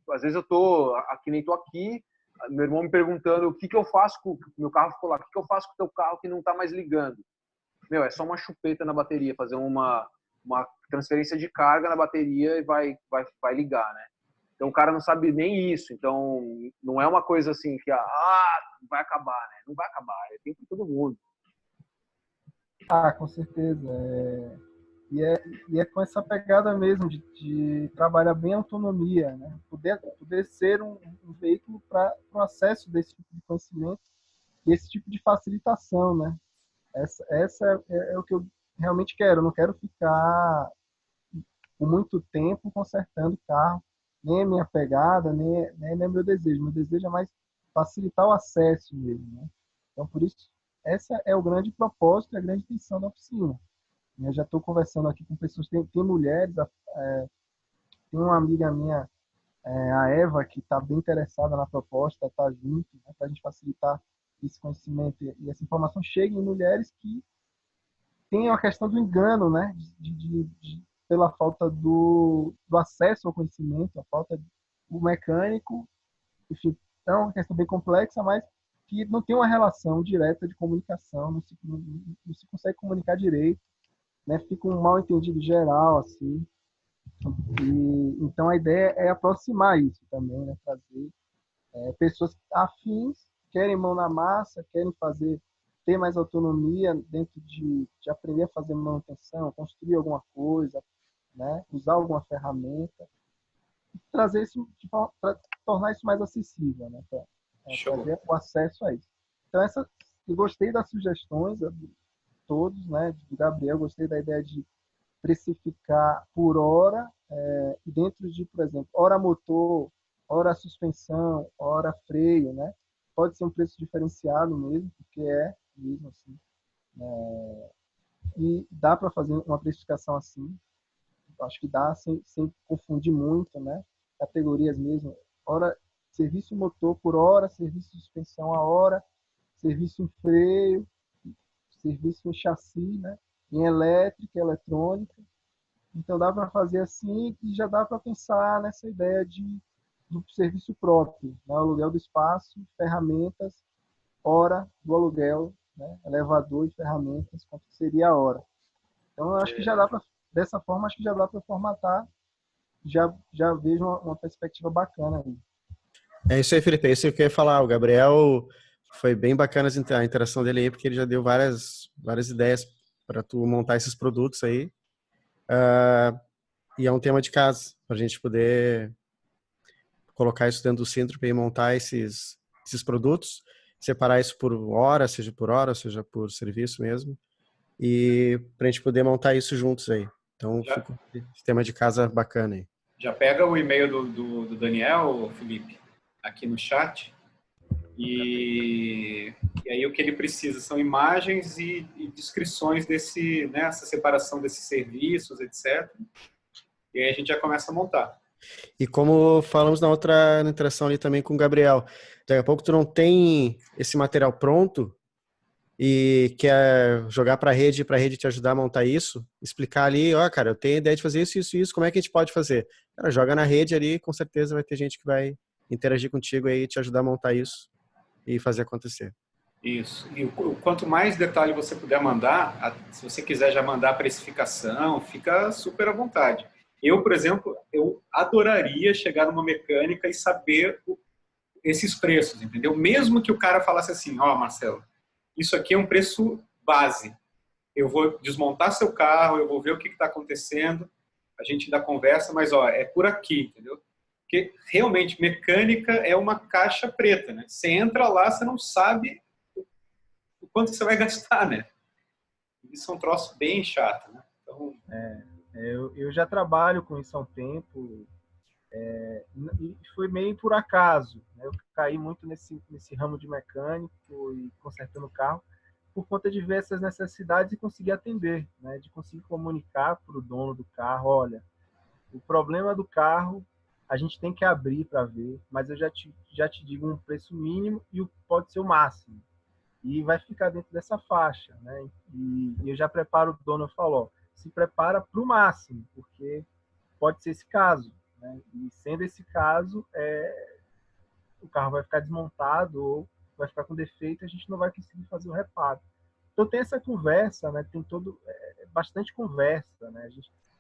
Às vezes eu tô aqui, nem tô aqui, meu irmão me perguntando o que eu faço com o meu carro, ficou lá, o que eu faço com o teu carro que não tá mais ligando? É só uma chupeta na bateria, fazer uma transferência de carga na bateria e vai ligar, né? Então o cara não sabe nem isso, então não é uma coisa assim que vai acabar, né? Não vai acabar, é tempo de todo mundo. Com certeza. E é com essa pegada mesmo de trabalhar bem a autonomia, né? Poder ser um veículo para o acesso desse tipo de conhecimento e esse tipo de facilitação, né? Essa é o que eu realmente quero. Eu não quero ficar por muito tempo consertando carro, nem a minha pegada, nem é meu desejo. Meu desejo é mais facilitar o acesso mesmo, né? Então, por isso, essa é o grande propósito e a grande intenção da oficina. Eu já estou conversando aqui com pessoas, tem mulheres, tem uma amiga minha, a Eva, que está bem interessada na proposta, está junto, né, para a gente facilitar esse conhecimento e essa informação chegue em mulheres que têm a questão do engano, né, pela falta do acesso ao conhecimento, a falta do mecânico, enfim, é uma questão bem complexa, mas que não tem uma relação direta de comunicação, não se consegue comunicar direito, né, fica um mal entendido geral, assim. E então a ideia é aproximar isso também, né, trazer pessoas afins, querem mão na massa, querem ter mais autonomia dentro de aprender a fazer manutenção, construir alguma coisa, né, usar alguma ferramenta, trazer isso para tornar isso mais acessível, né, para trazer o acesso a isso. Então eu gostei das sugestões todos, né, do Gabriel, gostei da ideia de precificar por hora, dentro de, por exemplo, hora motor hora suspensão, hora freio, né? Pode ser um preço diferenciado mesmo, porque é mesmo assim. E dá para fazer uma precificação assim. Acho que dá sem confundir muito, né? Categorias mesmo. Hora serviço motor por hora, serviço de suspensão a hora, serviço em freio, serviço em chassi, né? Em elétrica, eletrônica. Então dá para fazer assim e já dá para pensar nessa ideia do serviço próprio, né? O aluguel do espaço, ferramentas, hora do aluguel, né? Elevador e ferramentas, quanto seria a hora. Então eu acho que já dá para, dessa forma, acho que já dá para formatar, já vejo uma perspectiva bacana aí. É isso aí, Felipe. É isso que eu ia falar. O Gabriel foi bem bacana a interação dele aí, porque ele já deu várias ideias para tu montar esses produtos aí. E é um tema de casa, para a gente poder colocar isso dentro do centro e montar esses produtos, separar isso por hora, seja por serviço mesmo, e para a gente poder montar isso juntos aí. Então, fica um tema de casa bacana aí. Já pega o e-mail do Daniel, Felipe, aqui no chat, e aí o que ele precisa são imagens e descrições essa separação desses serviços, etc. E aí a gente já começa a montar. E como falamos na outra interação ali também com o Gabriel, daqui a pouco tu não tem esse material pronto e quer jogar para a rede te ajudar a montar isso, explicar ali, cara, eu tenho ideia de fazer isso, como é que a gente pode fazer? Cara, joga na rede ali, com certeza vai ter gente que vai interagir contigo aí e te ajudar a montar isso e fazer acontecer. Isso. E quanto mais detalhe você puder mandar, se você quiser já mandar a precificação, fica super à vontade. Eu, por exemplo, eu adoraria chegar numa mecânica e saber esses preços, entendeu? Mesmo que o cara falasse assim, Marcelo, isso aqui é um preço base. Eu vou desmontar seu carro, eu vou ver o que está acontecendo, a gente dá conversa, mas é por aqui, entendeu? Porque realmente mecânica é uma caixa preta, né? Você entra lá, você não sabe o quanto você vai gastar, né? Isso é um troço bem chato, né? Então... Eu já trabalho com isso há um tempo, e foi meio por acaso, né? Eu caí muito nesse ramo de mecânico e consertando carro por conta de ver essas necessidades e conseguir atender, né? De conseguir comunicar para o dono do carro, olha, o problema do carro a gente tem que abrir para ver, mas eu já te digo um preço mínimo e pode ser o máximo. E vai ficar dentro dessa faixa, né? E eu já preparo o dono, eu falo, se prepara para o máximo, porque pode ser esse caso, né? E sendo esse caso, o carro vai ficar desmontado ou vai ficar com defeito, a gente não vai conseguir fazer o reparo. Então tem essa conversa, né? Tem bastante conversa, né?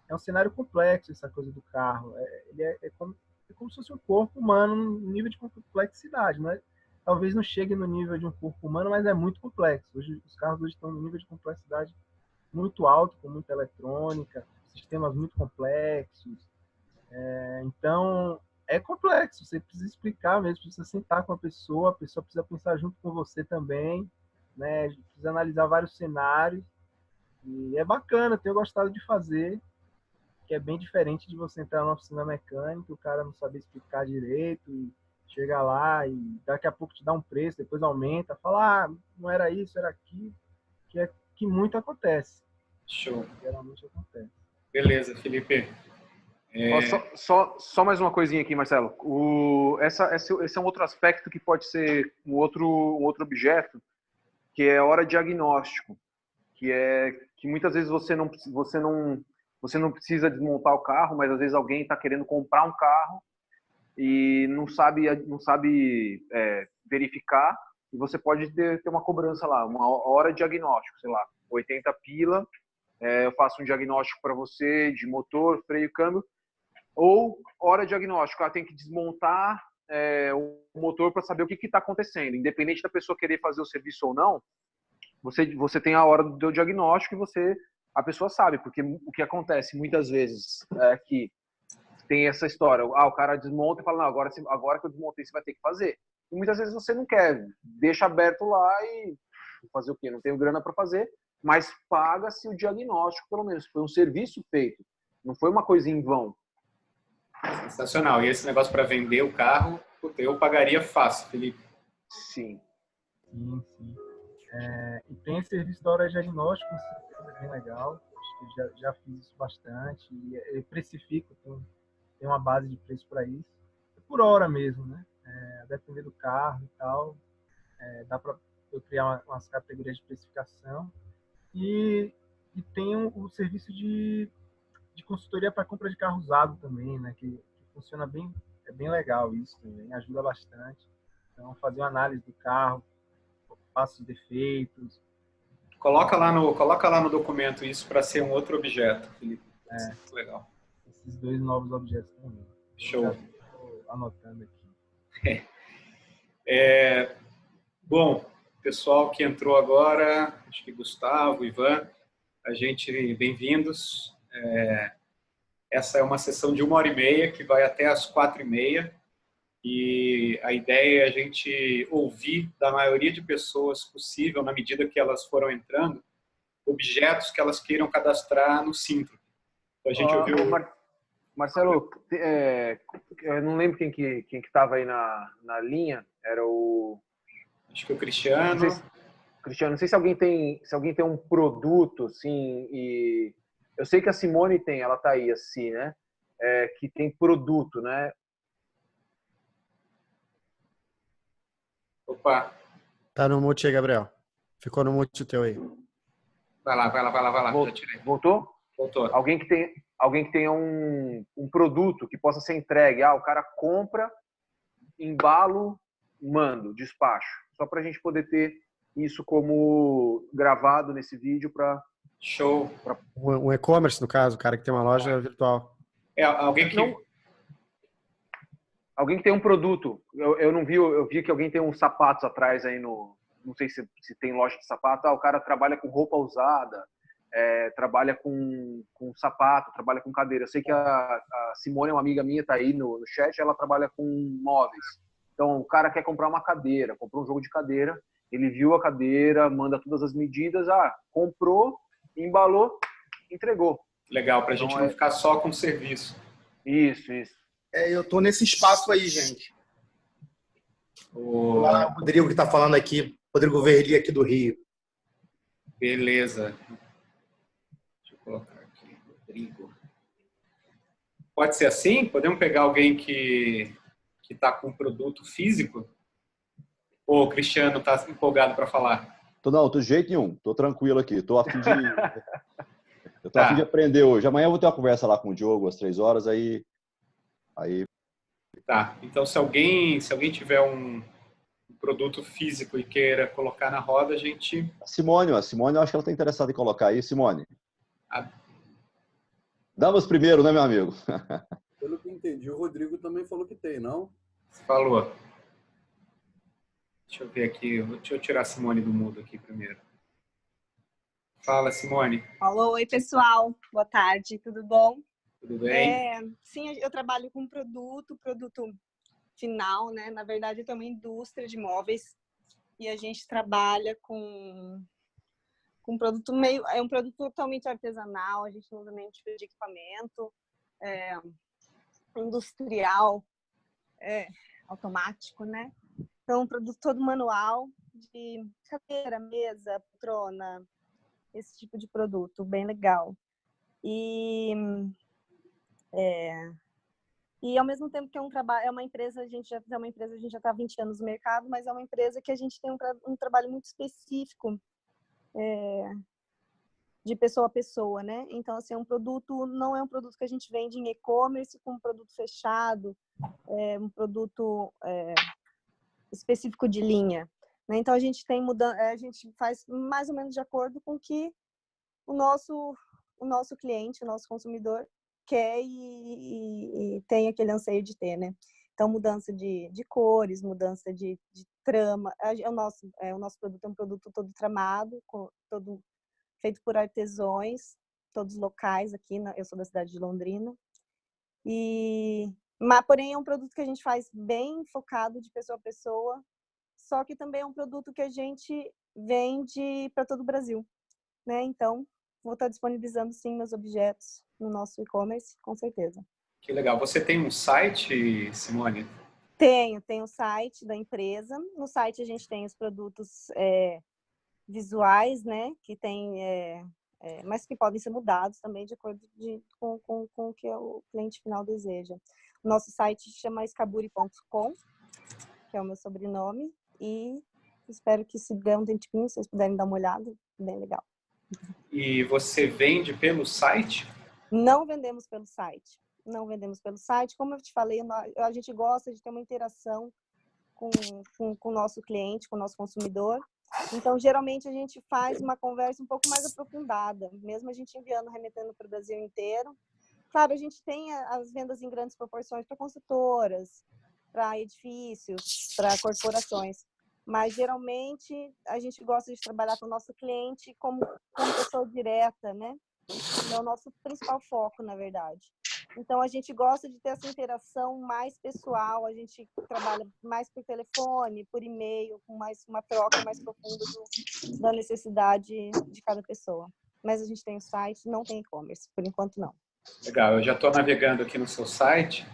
É um cenário complexo essa coisa do carro. Ele é como se fosse um corpo humano no nível de complexidade, né? Talvez não chegue no nível de um corpo humano, mas é muito complexo. Hoje, os carros hoje estão no nível de complexidade muito alto, com muita eletrônica, sistemas muito complexos. Então, é complexo. Você precisa explicar mesmo, precisa sentar com a pessoa precisa pensar junto com você também, né? Precisa analisar vários cenários. E é bacana, tenho gostado de fazer, que é bem diferente de você entrar numa oficina mecânica, o cara não saber explicar direito e chega lá e daqui a pouco te dá um preço, depois aumenta, fala, não era isso, era aquilo, que muito acontece. Show. Geralmente acontece. Beleza, Felipe. Só mais uma coisinha aqui, Marcelo. Esse é um outro aspecto que pode ser um outro objeto, que é a hora diagnóstico, que muitas vezes você não precisa desmontar o carro, mas às vezes alguém está querendo comprar um carro e não sabe verificar, e você pode ter uma cobrança lá, uma hora de diagnóstico, sei lá, 80 pila, eu faço um diagnóstico para você de motor, freio, câmbio, ou hora de diagnóstico, tem que desmontar o motor para saber o que está acontecendo, independente da pessoa querer fazer o serviço ou não, você tem a hora do diagnóstico e a pessoa sabe, porque o que acontece muitas vezes é que tem essa história, o cara desmonta e fala, não, agora que eu desmontei, você vai ter que fazer. E muitas vezes você não quer, deixa aberto lá e fazer o quê? Não tenho grana para fazer, mas paga-se o diagnóstico, pelo menos. Foi um serviço feito, não foi uma coisa em vão. Sensacional. E esse negócio para vender o carro, puta, eu pagaria fácil, Felipe. Sim. Sim, sim. E tem esse serviço da hora diagnóstico, com certeza, é bem legal. Acho que já fiz isso bastante. E eu precifico, tem uma base de preço para isso. É por hora mesmo, né? Depender do carro e tal. Dá para eu criar umas categorias de precificação. E tem o serviço de consultoria para compra de carro usado também, né? Que funciona bem, é bem legal isso também, ajuda bastante. Então, fazer uma análise do carro, passos defeitos. Coloca lá no documento isso para ser um outro objeto, Felipe. Isso é muito legal. Esses 2 novos objetos também. Show. Já estou anotando aqui. Bom, pessoal que entrou agora, acho que Gustavo, Ivan, bem-vindos. Essa é uma sessão de 1h30 que vai até as 4h30 e a ideia é a gente ouvir da maioria de pessoas possível, na medida que elas foram entrando, objetos que elas queiram cadastrar no Syntropy. Então, a gente ouviu... Marcelo, eu não lembro quem que estava aí na linha, era o... Acho que o Cristiano. Cristiano, não sei se alguém tem um produto, assim, e eu sei que a Simone tem, ela tá aí, assim, né? Que tem produto, né? Opa. Tá no mute aí, Gabriel. Ficou no mute o teu aí. Vai lá. Já tirei. Voltou? Voltou. Alguém que tenha um produto que possa ser entregue. O cara compra, embalo, mando, despacho. Só para a gente poder ter isso como gravado nesse vídeo para... Show. Um e-commerce, no caso, o cara que tem uma loja virtual. Alguém que... Alguém que tem um produto. Eu não vi, eu vi que alguém tem uns sapatos atrás aí no... Não sei se tem loja de sapato. O cara trabalha com roupa usada, trabalha com sapato, trabalha com cadeira. Eu sei que a Simone, uma amiga minha, tá aí no chat, ela trabalha com móveis. Então, o cara quer comprar uma cadeira, comprou um jogo de cadeira, ele viu a cadeira, manda todas as medidas, comprou, embalou, entregou. Legal, para a gente não ficar só com serviço. Isso. Eu tô nesse espaço aí, gente. Olá, o Rodrigo que tá falando aqui, Rodrigo Verli aqui do Rio. Beleza. Deixa eu colocar aqui, Rodrigo. Pode ser assim? Podemos pegar alguém que está com produto físico? Ou o Cristiano está empolgado para falar? Não, de jeito nenhum. Tô tranquilo aqui. Tô a fim de... Eu tô a fim de aprender hoje. Amanhã eu vou ter uma conversa lá com o Diogo às 3h, aí... Tá. Então, se alguém tiver um produto físico e queira colocar na roda, a gente... A Simone, eu acho que ela está interessada em colocar aí. Simone. Damas primeiro, né, meu amigo? Pelo que eu entendi, o Rodrigo também falou que tem, não? Falou. Deixa eu ver aqui. Deixa eu tirar a Simone do mudo aqui primeiro. Fala, Simone. Alô, oi, pessoal. Boa tarde, tudo bom? Tudo bem? Sim, eu trabalho com produto final, né? Na verdade, eu tenho uma indústria de móveis e a gente trabalha com produto é um produto totalmente artesanal, a gente não usa nenhum tipo de equipamento, industrial, automático, né? Então, um produto todo manual, de cadeira, mesa, poltrona, esse tipo de produto, bem legal. E ao mesmo tempo que é um trabalho, é uma empresa, a gente já está há 20 anos no mercado, mas é uma empresa que a gente tem um trabalho muito específico de pessoa a pessoa, né? Então, assim, não é um produto que a gente vende em e-commerce com um produto fechado, um produto específico de linha, né? Então, a gente faz mais ou menos de acordo com o que o nosso cliente, o nosso consumidor quer e tem aquele anseio de ter, né? Então, mudança de cores, mudança de trama. O nosso produto é um produto todo tramado, todo feito por artesãos, todos locais aqui. Eu sou da cidade de Londrina. Mas, porém, é um produto que a gente faz bem focado de pessoa a pessoa, só que também é um produto que a gente vende para todo o Brasil, né? Então, vou estar disponibilizando, sim, meus objetos no nosso e-commerce, com certeza. Que legal. Você tem um site, Simone? Tenho o site da empresa. No site a gente tem os produtos visuais, né? Que tem, mas que podem ser mudados também de acordo com o que o cliente final deseja. O nosso site chama escaburi.com, que é o meu sobrenome, e espero que, se der um tempinho, vocês puderem dar uma olhada, bem legal. E você vende pelo site? Não vendemos pelo site. Não vendemos pelo site. Como eu te falei, a gente gosta de ter uma interação com o nosso cliente, com o nosso consumidor. Então, geralmente, a gente faz uma conversa um pouco mais aprofundada, mesmo a gente enviando, remetendo para o Brasil inteiro. Claro, a gente tem as vendas em grandes proporções para consultoras, para edifícios, para corporações. Mas, geralmente, a gente gosta de trabalhar com o nosso cliente como pessoa direta, né? É o nosso principal foco, na verdade. Então, a gente gosta de ter essa interação mais pessoal, a gente trabalha mais por telefone, por e-mail, com uma troca mais profunda da necessidade de cada pessoa. Mas a gente tem o site, não tem e-commerce, por enquanto não. Legal, eu já estou navegando aqui no seu site,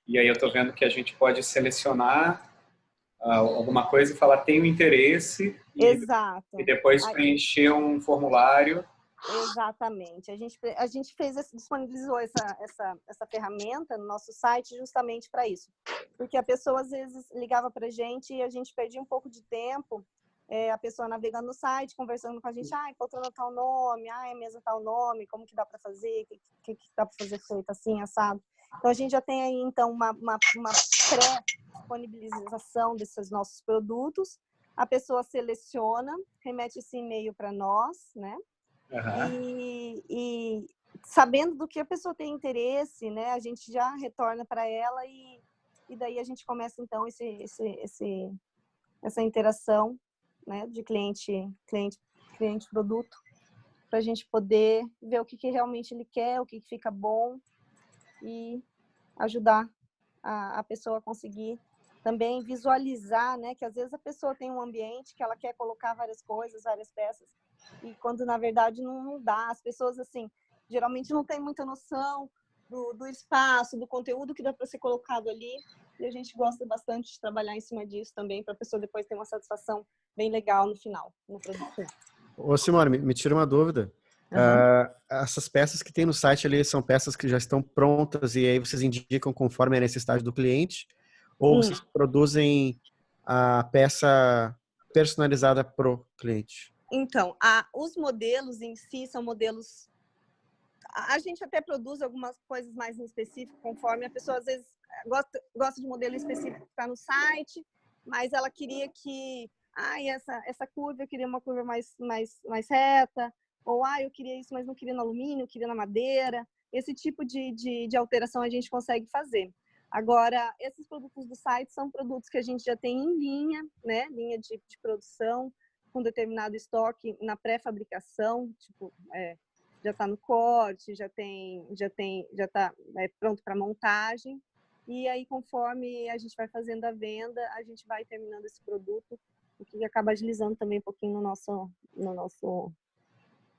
e aí eu estou vendo que a gente pode selecionar alguma coisa e falar tenho interesse, Exato. E depois preencher um formulário. Exatamente. A gente disponibilizou essa ferramenta no nosso site justamente para isso. Porque a pessoa, às vezes, ligava para a gente e a gente perdia um pouco de tempo, a pessoa navegando no site, conversando com a gente, faltou tal nome, é mesmo tal nome, como que dá para fazer, o que dá para fazer feito assim, assado. Então, a gente já tem aí, então, uma pré-disponibilização desses nossos produtos. A pessoa seleciona, remete esse e-mail para nós, né? E sabendo do que a pessoa tem interesse, né, a gente já retorna para ela e daí a gente começa então essa interação, né, de cliente produto, para a gente poder ver o que realmente ele quer, o que fica bom e ajudar a pessoa a conseguir também visualizar, né, que às vezes a pessoa tem um ambiente que ela quer colocar várias coisas, várias peças, e quando na verdade não dá. As pessoas, assim, geralmente não têm muita noção do espaço, do conteúdo que dá para ser colocado ali, e a gente gosta bastante de trabalhar em cima disso também, para a pessoa depois ter uma satisfação bem legal no final, no produto final. Ô, Simone, me tira uma dúvida. Essas peças que tem no site ali são peças que já estão prontas e aí vocês indicam conforme a necessidade do cliente? Ou vocês produzem a peça personalizada pro cliente? Então, os modelos em si são modelos... A gente até produz algumas coisas mais em específico, conforme a pessoa às vezes gosta de modelo específico que está no site, mas ela queria que... essa curva, eu queria uma curva mais reta, ou eu queria isso, mas não queria no alumínio, eu queria na madeira. Esse tipo de alteração a gente consegue fazer. Agora, esses produtos do site são produtos que a gente já tem em linha, né? Linha de produção, com determinado estoque na pré-fabricação, tipo, já está no corte, já está pronto para montagem. E aí, conforme a gente vai fazendo a venda, a gente vai terminando esse produto, o que acaba agilizando também um pouquinho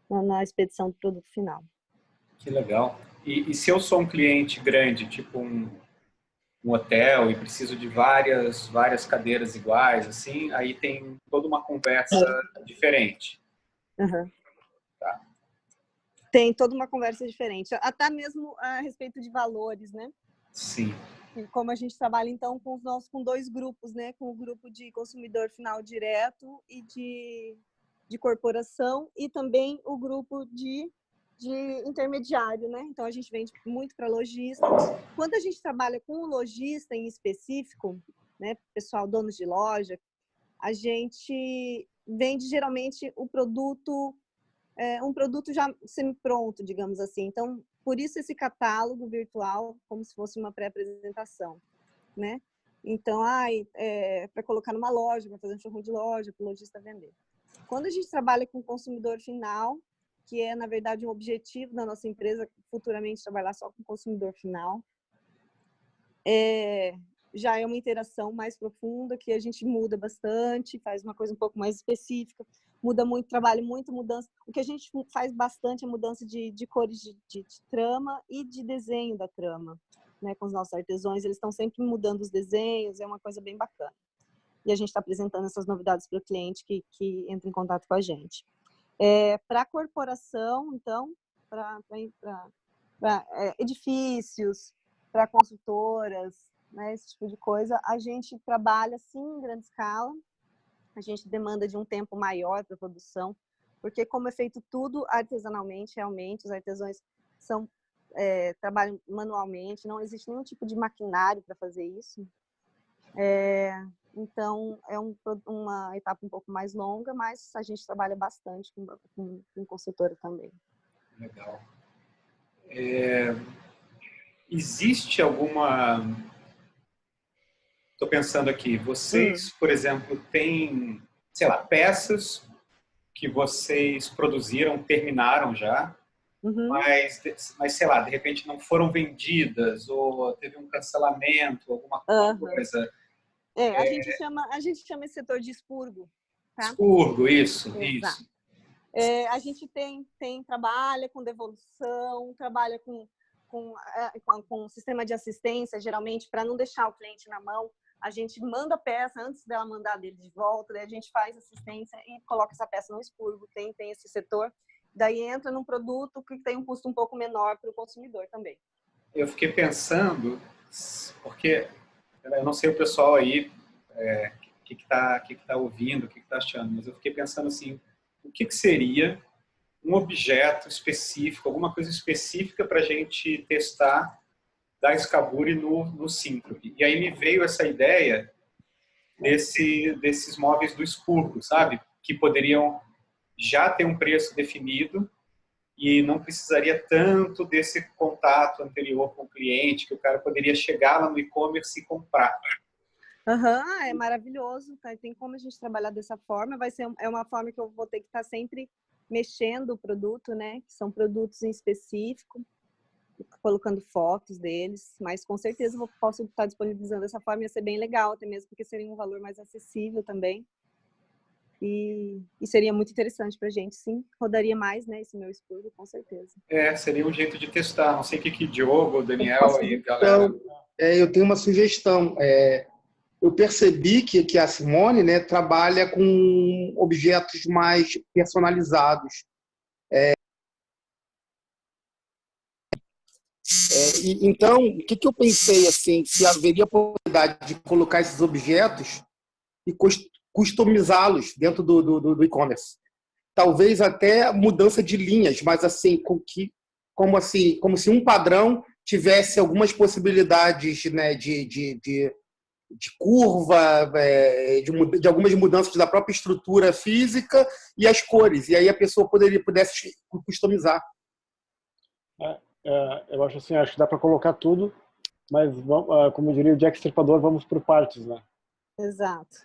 na expedição do produto final. Que legal. E se eu sou um cliente grande, tipo um hotel, e preciso de várias cadeiras iguais, assim, aí tem toda uma conversa diferente. Tá. Tem toda uma conversa diferente, até mesmo a respeito de valores, né? Sim. E como a gente trabalha, então, com dois grupos, né? Com o grupo de consumidor final direto e de corporação, e também o grupo de intermediário, né? Então, a gente vende muito para lojista. Quando a gente trabalha com o lojista em específico, né? Pessoal, donos de loja, a gente vende geralmente o produto, um produto já semi-pronto, digamos assim. Então, por isso esse catálogo virtual, como se fosse uma pré-apresentação, né? Então, para colocar numa loja, para fazer um showroom de loja, para o lojista vender. Quando a gente trabalha com o consumidor final, que é, na verdade, um objetivo da nossa empresa, futuramente trabalhar só com o consumidor final, já é uma interação mais profunda, que a gente muda bastante, faz uma coisa um pouco mais específica. muda muito, trabalho muito mudança. O que a gente faz bastante é mudança de cores de trama e de desenho da trama, né? Com os nossos artesãos, eles estão sempre mudando os desenhos, é uma coisa bem bacana. E a gente está apresentando essas novidades para o cliente que entra em contato com a gente. Para a corporação, então, para edifícios, para consultoras, né, esse tipo de coisa, a gente trabalha sim em grande escala, a gente demanda de um tempo maior para a produção, porque como é feito tudo artesanalmente, realmente, os artesãos trabalham manualmente, não existe nenhum tipo de maquinário para fazer isso. Então, é uma etapa um pouco mais longa, mas a gente trabalha bastante com consultora também. Legal. Existe alguma... Estou pensando aqui, vocês, por exemplo, têm, sei lá, peças que vocês produziram, terminaram já, mas, sei lá, de repente não foram vendidas ou teve um cancelamento, alguma coisa. A gente chama esse setor de expurgo. Tá? Expurgo, isso. A gente trabalha com devolução, trabalha com sistema de assistência, geralmente, para não deixar o cliente na mão. A gente manda a peça antes dela mandar dele de volta, daí a gente faz assistência e coloca essa peça no expurgo. Tem esse setor. Daí entra num produto que tem um custo um pouco menor para o consumidor também. Eu fiquei pensando, porque eu não sei o pessoal aí o que está ouvindo, o que está achando, mas eu fiquei pensando assim, o que seria um objeto específico, alguma coisa específica para a gente testar da Escaburi no Synthrop. E aí me veio essa ideia desses móveis do expurgo, sabe? Que poderiam já ter um preço definido e não precisaria tanto desse contato anterior com o cliente, que o cara poderia chegar lá no e-commerce e comprar. É maravilhoso, tá? Tem como a gente trabalhar dessa forma, é uma forma que eu vou ter que estar sempre mexendo o produto, né? Que são produtos em específico, colocando fotos deles, mas com certeza eu posso estar disponibilizando dessa forma, ia ser bem legal, até mesmo porque seria um valor mais acessível também. E seria muito interessante para a gente, sim. Rodaria mais, né, esse meu expurgo, com certeza. Seria um jeito de testar. Não sei o que Diogo, Daniel e galera... Eu tenho uma sugestão. Eu percebi que a Simone, né, trabalha com objetos mais personalizados. Então, o que eu pensei, assim, se haveria possibilidade de colocar esses objetos e customizá-los dentro do e-commerce. Talvez até mudança de linhas, mas assim, como se um padrão tivesse algumas possibilidades, né, de curva, de algumas mudanças da própria estrutura física e as cores. E aí a pessoa pudesse customizar. Eu acho assim, acho que dá para colocar tudo, mas, como diria o Jack Stripador, vamos por partes, né? Exato.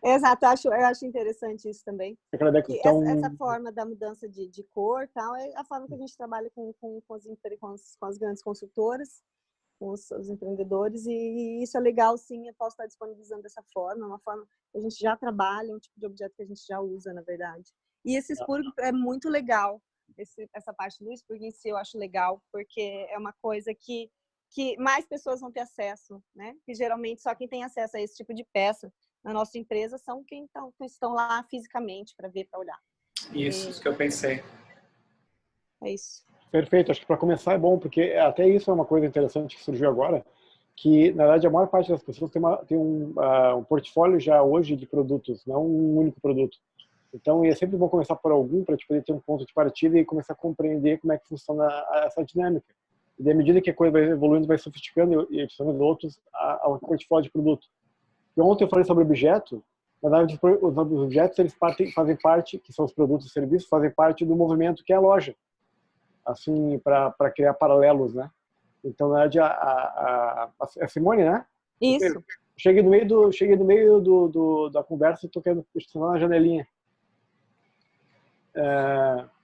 Exato, eu acho interessante isso também. Essa forma da mudança de cor tal, é a forma que a gente trabalha com as grandes consultoras, com os empreendedores, e isso é legal, sim, eu posso estar disponibilizando dessa forma, uma forma que a gente já trabalha, um tipo de objeto que a gente já usa, na verdade. E esse expurgo é muito legal, essa parte do expurgo em si eu acho legal, porque é uma coisa que mais pessoas vão ter acesso, né? Que geralmente só quem tem acesso a esse tipo de peça na nossa empresa são quem estão lá fisicamente para ver, para olhar. Isso que eu pensei. É isso. Perfeito, acho que para começar é bom, porque até isso é uma coisa interessante que surgiu agora, que na verdade a maior parte das pessoas tem um portfólio já hoje de produtos, não um único produto. Então é sempre bom começar por algum para poder ter um ponto de partida e começar a compreender como é que funciona essa dinâmica. E à medida que a coisa vai evoluindo, vai sofisticando e adicionando outros ao portfólio de produto. E ontem eu falei sobre objeto. Na verdade, os objetos eles fazem parte, que são os produtos e serviços, fazem parte do movimento que é a loja. Assim, para criar paralelos, né? Então, na verdade, a Simone, né? Isso. Cheguei no meio da conversa e estou querendo estacionar na janelinha.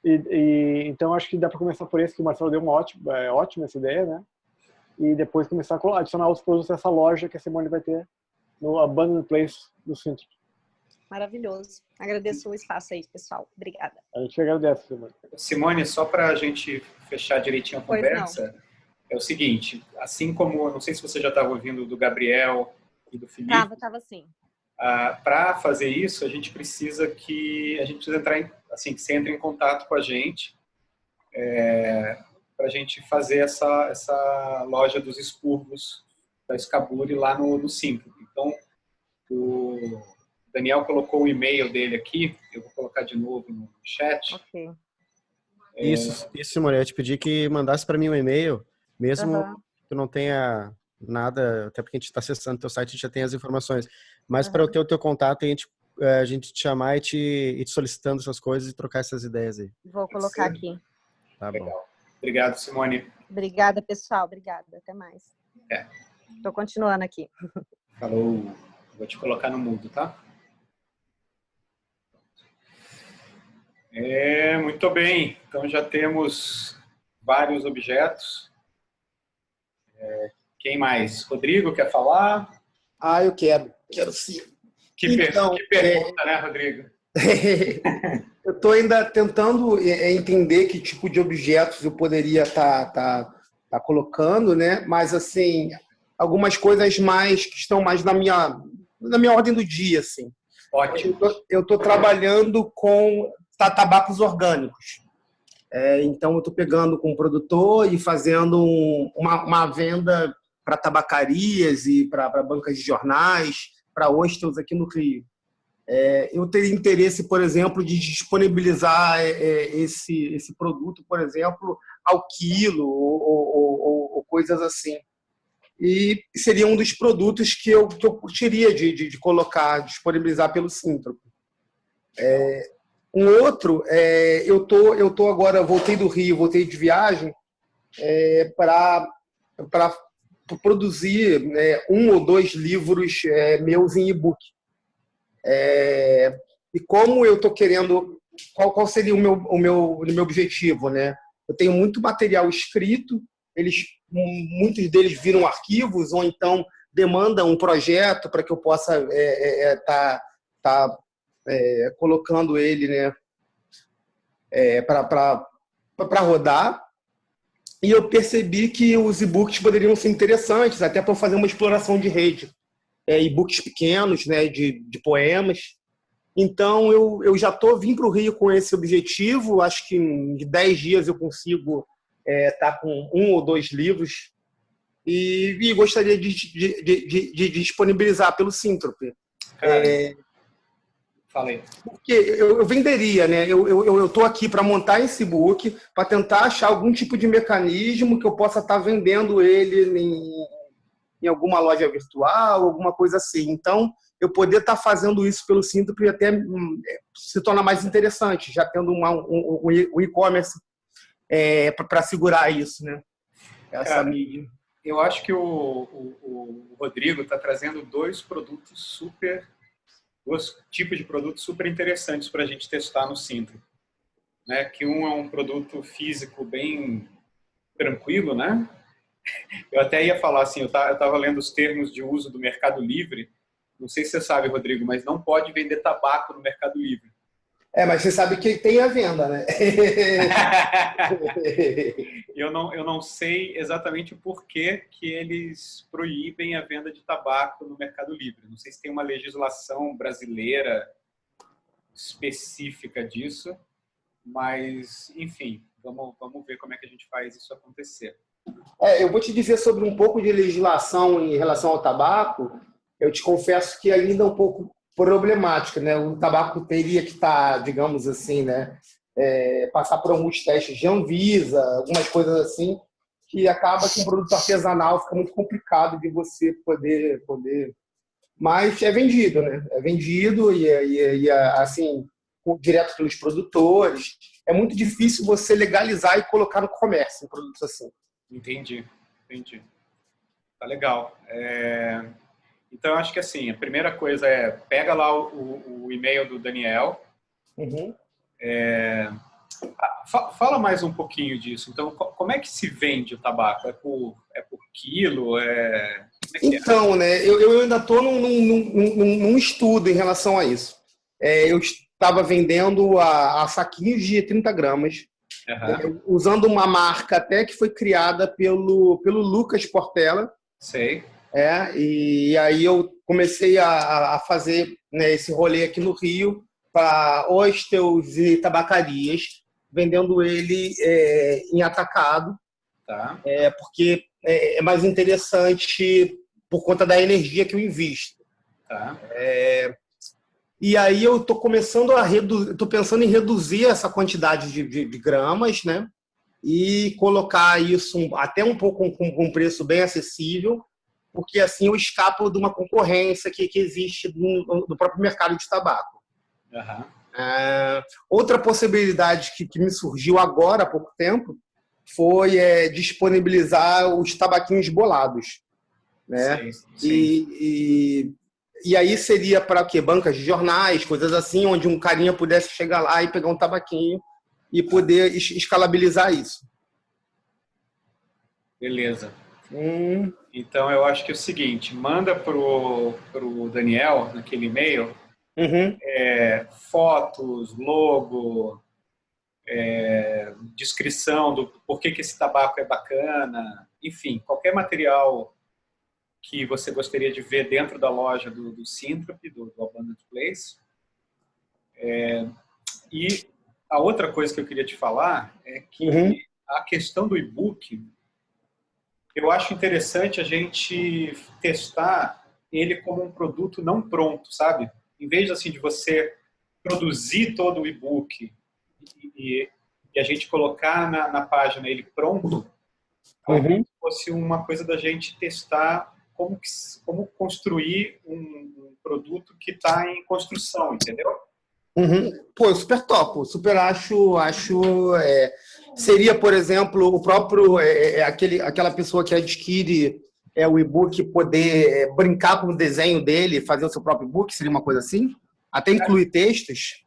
Então acho que dá para começar por esse que o Marcelo deu ótima essa ideia, né? E depois começar a adicionar outros produtos dessa loja que a Simone vai ter no Abandoned Place do Synthrop. Maravilhoso. Agradeço o espaço aí, pessoal. Obrigada. A gente agradece, Simone. Simone, só para a gente fechar direitinho a Pois conversa, é o seguinte, assim como, não sei se você já estava ouvindo do Gabriel e do Felipe, Tava sim. Para fazer isso, a gente precisa entrar que você entre em contato com a gente para a gente fazer essa loja dos expurgos da Scaburi lá no Simples. Então, o Daniel colocou o e-mail dele aqui, eu vou colocar de novo no chat. Ok. Isso, Simone, eu te pedi que mandasse para mim um e-mail, mesmo Aham. que não tenha nada, até porque a gente está acessando o teu site, a gente já tem as informações, mas para eu ter o teu contato e a gente te chamar e te solicitando essas coisas e trocar essas ideias aí. Vou colocar aqui. Tá bom. Legal. Obrigado, Simone. Obrigada, pessoal. Obrigada. Até mais. Tô continuando aqui. Falou. Vou te colocar no mudo, tá? Muito bem. Então já temos vários objetos. Quem mais? Rodrigo, quer falar? Eu quero. Quero sim. Que pergunta, né, Rodrigo? Eu estou ainda tentando entender que tipo de objetos eu poderia tá colocando, né? Mas, assim, algumas coisas mais que estão mais na minha ordem do dia, assim. Ótimo. Eu estou trabalhando com tabacos orgânicos. Então, eu estou pegando com um produtor e fazendo uma venda para tabacarias e para bancas de jornais, para hostels aqui no Rio. Eu teria interesse, por exemplo, de disponibilizar esse produto, por exemplo, ao quilo ou coisas assim. E seria um dos produtos que eu curtiria de colocar, disponibilizar pelo Síntrope. Um outro, eu tô agora, voltei do Rio, voltei de viagem para produzir 1 ou 2 livros meus em e-book. E como eu estou querendo, qual seria o meu objetivo, né? Eu tenho muito material escrito, muitos deles viram arquivos ou então demandam um projeto para que eu possa tá colocando ele, né, para rodar. E eu percebi que os e-books poderiam ser interessantes, até para fazer uma exploração de rede. E-books pequenos, né, de poemas. Então, eu já vim para o Rio com esse objetivo. Acho que em 10 dias eu consigo estar com 1 ou 2 livros. E gostaria de disponibilizar pelo Síntrope. Falei. Porque eu venderia, né? Eu estou aqui para montar esse book, para tentar achar algum tipo de mecanismo que eu possa estar vendendo ele em alguma loja virtual, alguma coisa assim. Então, eu poder estar fazendo isso pelo Síntrope até se torna mais interessante, já tendo um e-commerce para segurar isso, né? Essa mídia. Eu acho que o Rodrigo está trazendo dois tipos de produtos super interessantes para a gente testar no Síntrope, né? Que um é um produto físico bem tranquilo, né? Eu até ia falar assim, eu estava lendo os termos de uso do Mercado Livre. Não sei se você sabe, Rodrigo, mas não pode vender tabaco no Mercado Livre. Mas você sabe que tem a venda, né? Eu não sei exatamente o porquê que eles proíbem a venda de tabaco no Mercado Livre. Não sei se tem uma legislação brasileira específica disso, mas, enfim, vamos ver como é que a gente faz isso acontecer. Eu vou te dizer sobre um pouco de legislação em relação ao tabaco. Eu te confesso que ainda é um pouco problemática, né? O tabaco teria que estar, digamos assim, né, passar por alguns testes de Anvisa, algumas coisas assim, que acaba que um produto artesanal fica muito complicado de você poder. Mas é vendido, né? É vendido e assim, direto pelos produtores. É muito difícil você legalizar e colocar no comércio um produto assim. Entendi. Tá legal. Então, eu acho que assim, a primeira coisa pega lá o e-mail do Daniel. Uhum. Fala mais um pouquinho disso. Então, como é que se vende o tabaco? É por quilo? Como é que então, né, eu ainda estou num estudo em relação a isso. eu estava vendendo a saquinhos de 30 gramas, usando uma marca até que foi criada pelo Lucas Portela. Sei. E aí eu comecei a fazer, né, esse rolê aqui no Rio para hostels e tabacarias, vendendo ele em atacado, tá. Porque é mais interessante por conta da energia que eu invisto. Tá. E aí eu estou começando estou pensando em reduzir essa quantidade de gramas, né? E colocar isso até um pouco com um preço bem acessível, porque assim eu escapo de uma concorrência que existe no próprio mercado de tabaco. Uhum. Outra possibilidade que me surgiu agora há pouco tempo foi disponibilizar os tabaquinhos bolados, né? Sim. E aí seria para o quê? Bancas de jornais, coisas assim, onde um carinha pudesse chegar lá e pegar um tabaquinho e poder escalabilizar isso. Beleza. Então, eu acho que é o seguinte, manda pro Daniel, naquele e-mail, fotos, logo, descrição do porquê que esse tabaco é bacana, enfim, qualquer material que você gostaria de ver dentro da loja do Synthrop, do Abundant Place. E a outra coisa que eu queria te falar é que a questão do e-book, eu acho interessante a gente testar ele como um produto não pronto, sabe? Em vez assim, de você produzir todo o e-book e a gente colocar na página ele pronto, fosse uma coisa da gente testar como construir um produto que está em construção, entendeu? Pô, eu super topo, super acho seria, por exemplo, o próprio aquela pessoa que adquire o e-book poder brincar com o desenho dele, fazer o seu próprio e-book, seria uma coisa assim? Até incluir textos?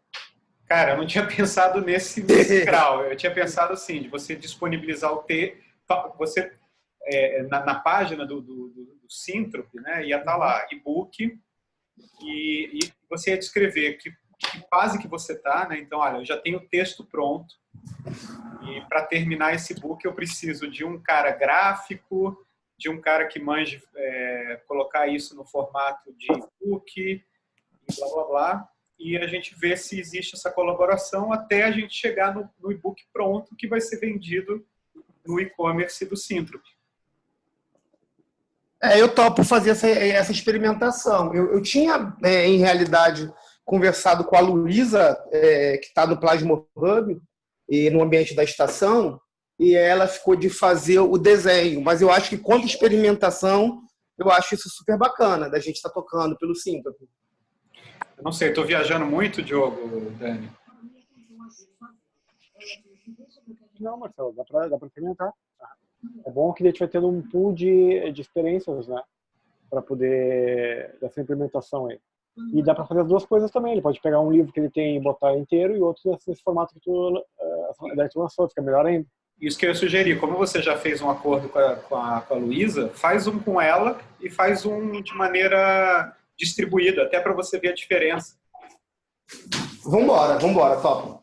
Cara, eu não tinha pensado nesse grau. Eu tinha pensado assim, de você disponibilizar o texto, você na página do Synthrop, né, ia estar lá, e-book, e você ia descrever que fase que você está, né? Então, olha, eu já tenho o texto pronto e para terminar esse book eu preciso de um cara gráfico, de um cara que manje colocar isso no formato de e-book, e blá, blá, blá. E a gente vê se existe essa colaboração até a gente chegar no e-book pronto que vai ser vendido no e-commerce do Synthrop. Eu topo fazer essa experimentação. Eu tinha, em realidade, conversado com a Luísa, que está no Plasmo Hub, e no ambiente da estação, e ela ficou de fazer o desenho. Mas eu acho que, quanto experimentação, eu acho isso super bacana, da gente estar tocando pelo Synthrop. Eu não sei, estou viajando muito, Diogo, Dani? Não, Marcelo, dá para experimentar. É bom que a gente vai tendo um pool de experiências, né? Para poder dessa implementação aí. E dá para fazer as duas coisas também. Ele pode pegar um livro que ele tem e botar inteiro e outro nesse formato que tu lançou, fica melhor ainda. Isso que eu ia sugerir. Como você já fez um acordo com a Luísa, faz um com ela e faz um de maneira distribuída, até para você ver a diferença. Vambora,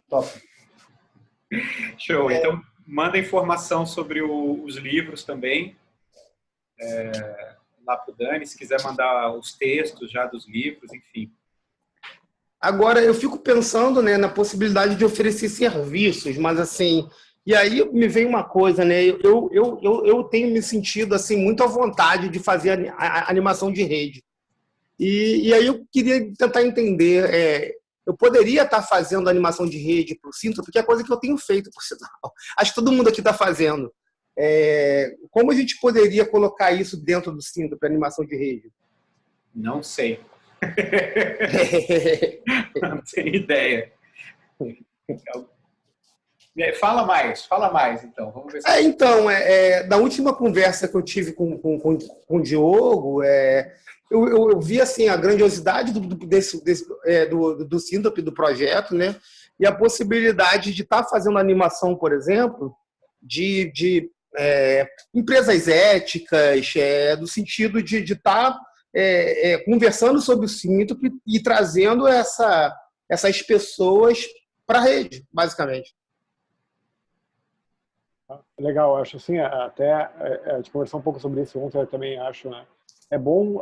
top. Show. Então, manda informação sobre os livros também. Lá para o Dani, se quiser mandar os textos já dos livros, enfim. Agora, eu fico pensando, né, na possibilidade de oferecer serviços, mas assim, e aí me vem uma coisa, né, eu tenho me sentido assim muito à vontade de fazer a animação de rede. E aí eu queria tentar entender, eu poderia estar fazendo animação de rede para o Synthrop, porque é coisa que eu tenho feito, por sinal. Acho que todo mundo aqui está fazendo. Como a gente poderia colocar isso dentro do Synthrop para animação de rede? Não sei. Não tenho ideia. Fala mais, então. Vamos ver se... Da última conversa que eu tive com o Diogo, eu vi assim, a grandiosidade do Synthrop, do projeto, né? E a possibilidade de estar fazendo animação, por exemplo, de empresas éticas, no sentido de estar conversando sobre o Synthrop e trazendo essa essas pessoas para a rede, basicamente. Legal, acho assim, até a gente conversou um pouco sobre isso ontem, eu também acho, né? É bom,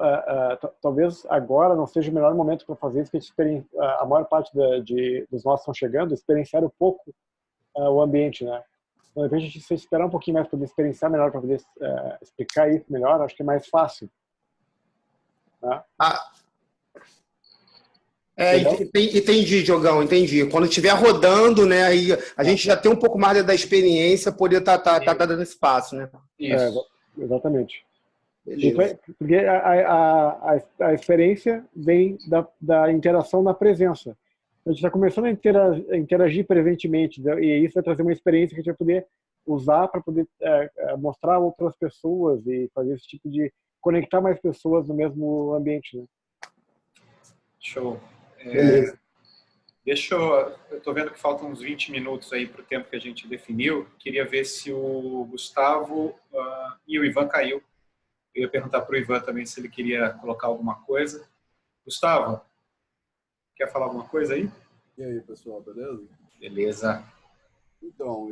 talvez agora não seja o melhor momento para fazer isso, que a maior parte dos nossos estão chegando, experienciar um pouco o ambiente, né? Então, de repente, a gente se esperar um pouquinho mais para poder experienciar melhor, para poder explicar isso melhor, acho que é mais fácil. Né? Entendi, Diogão, entendi. Quando estiver rodando, né, aí a gente já tem um pouco mais da experiência, poder tá dando esse passo, né? Isso. Exatamente. Beleza. Porque a experiência vem da interação na presença. A gente está começando a interagir presentemente, e isso vai trazer uma experiência que a gente vai poder usar para poder mostrar a outras pessoas e fazer esse tipo de conectar mais pessoas no mesmo ambiente, né? Show. Beleza. Eu estou vendo que faltam uns 20 minutos aí para o tempo que a gente definiu. Queria ver se o Gustavo e o Ivan caiu. Eu ia perguntar para o Ivan também se ele queria colocar alguma coisa. Gustavo, quer falar alguma coisa aí? E aí, pessoal, beleza? Beleza. Então,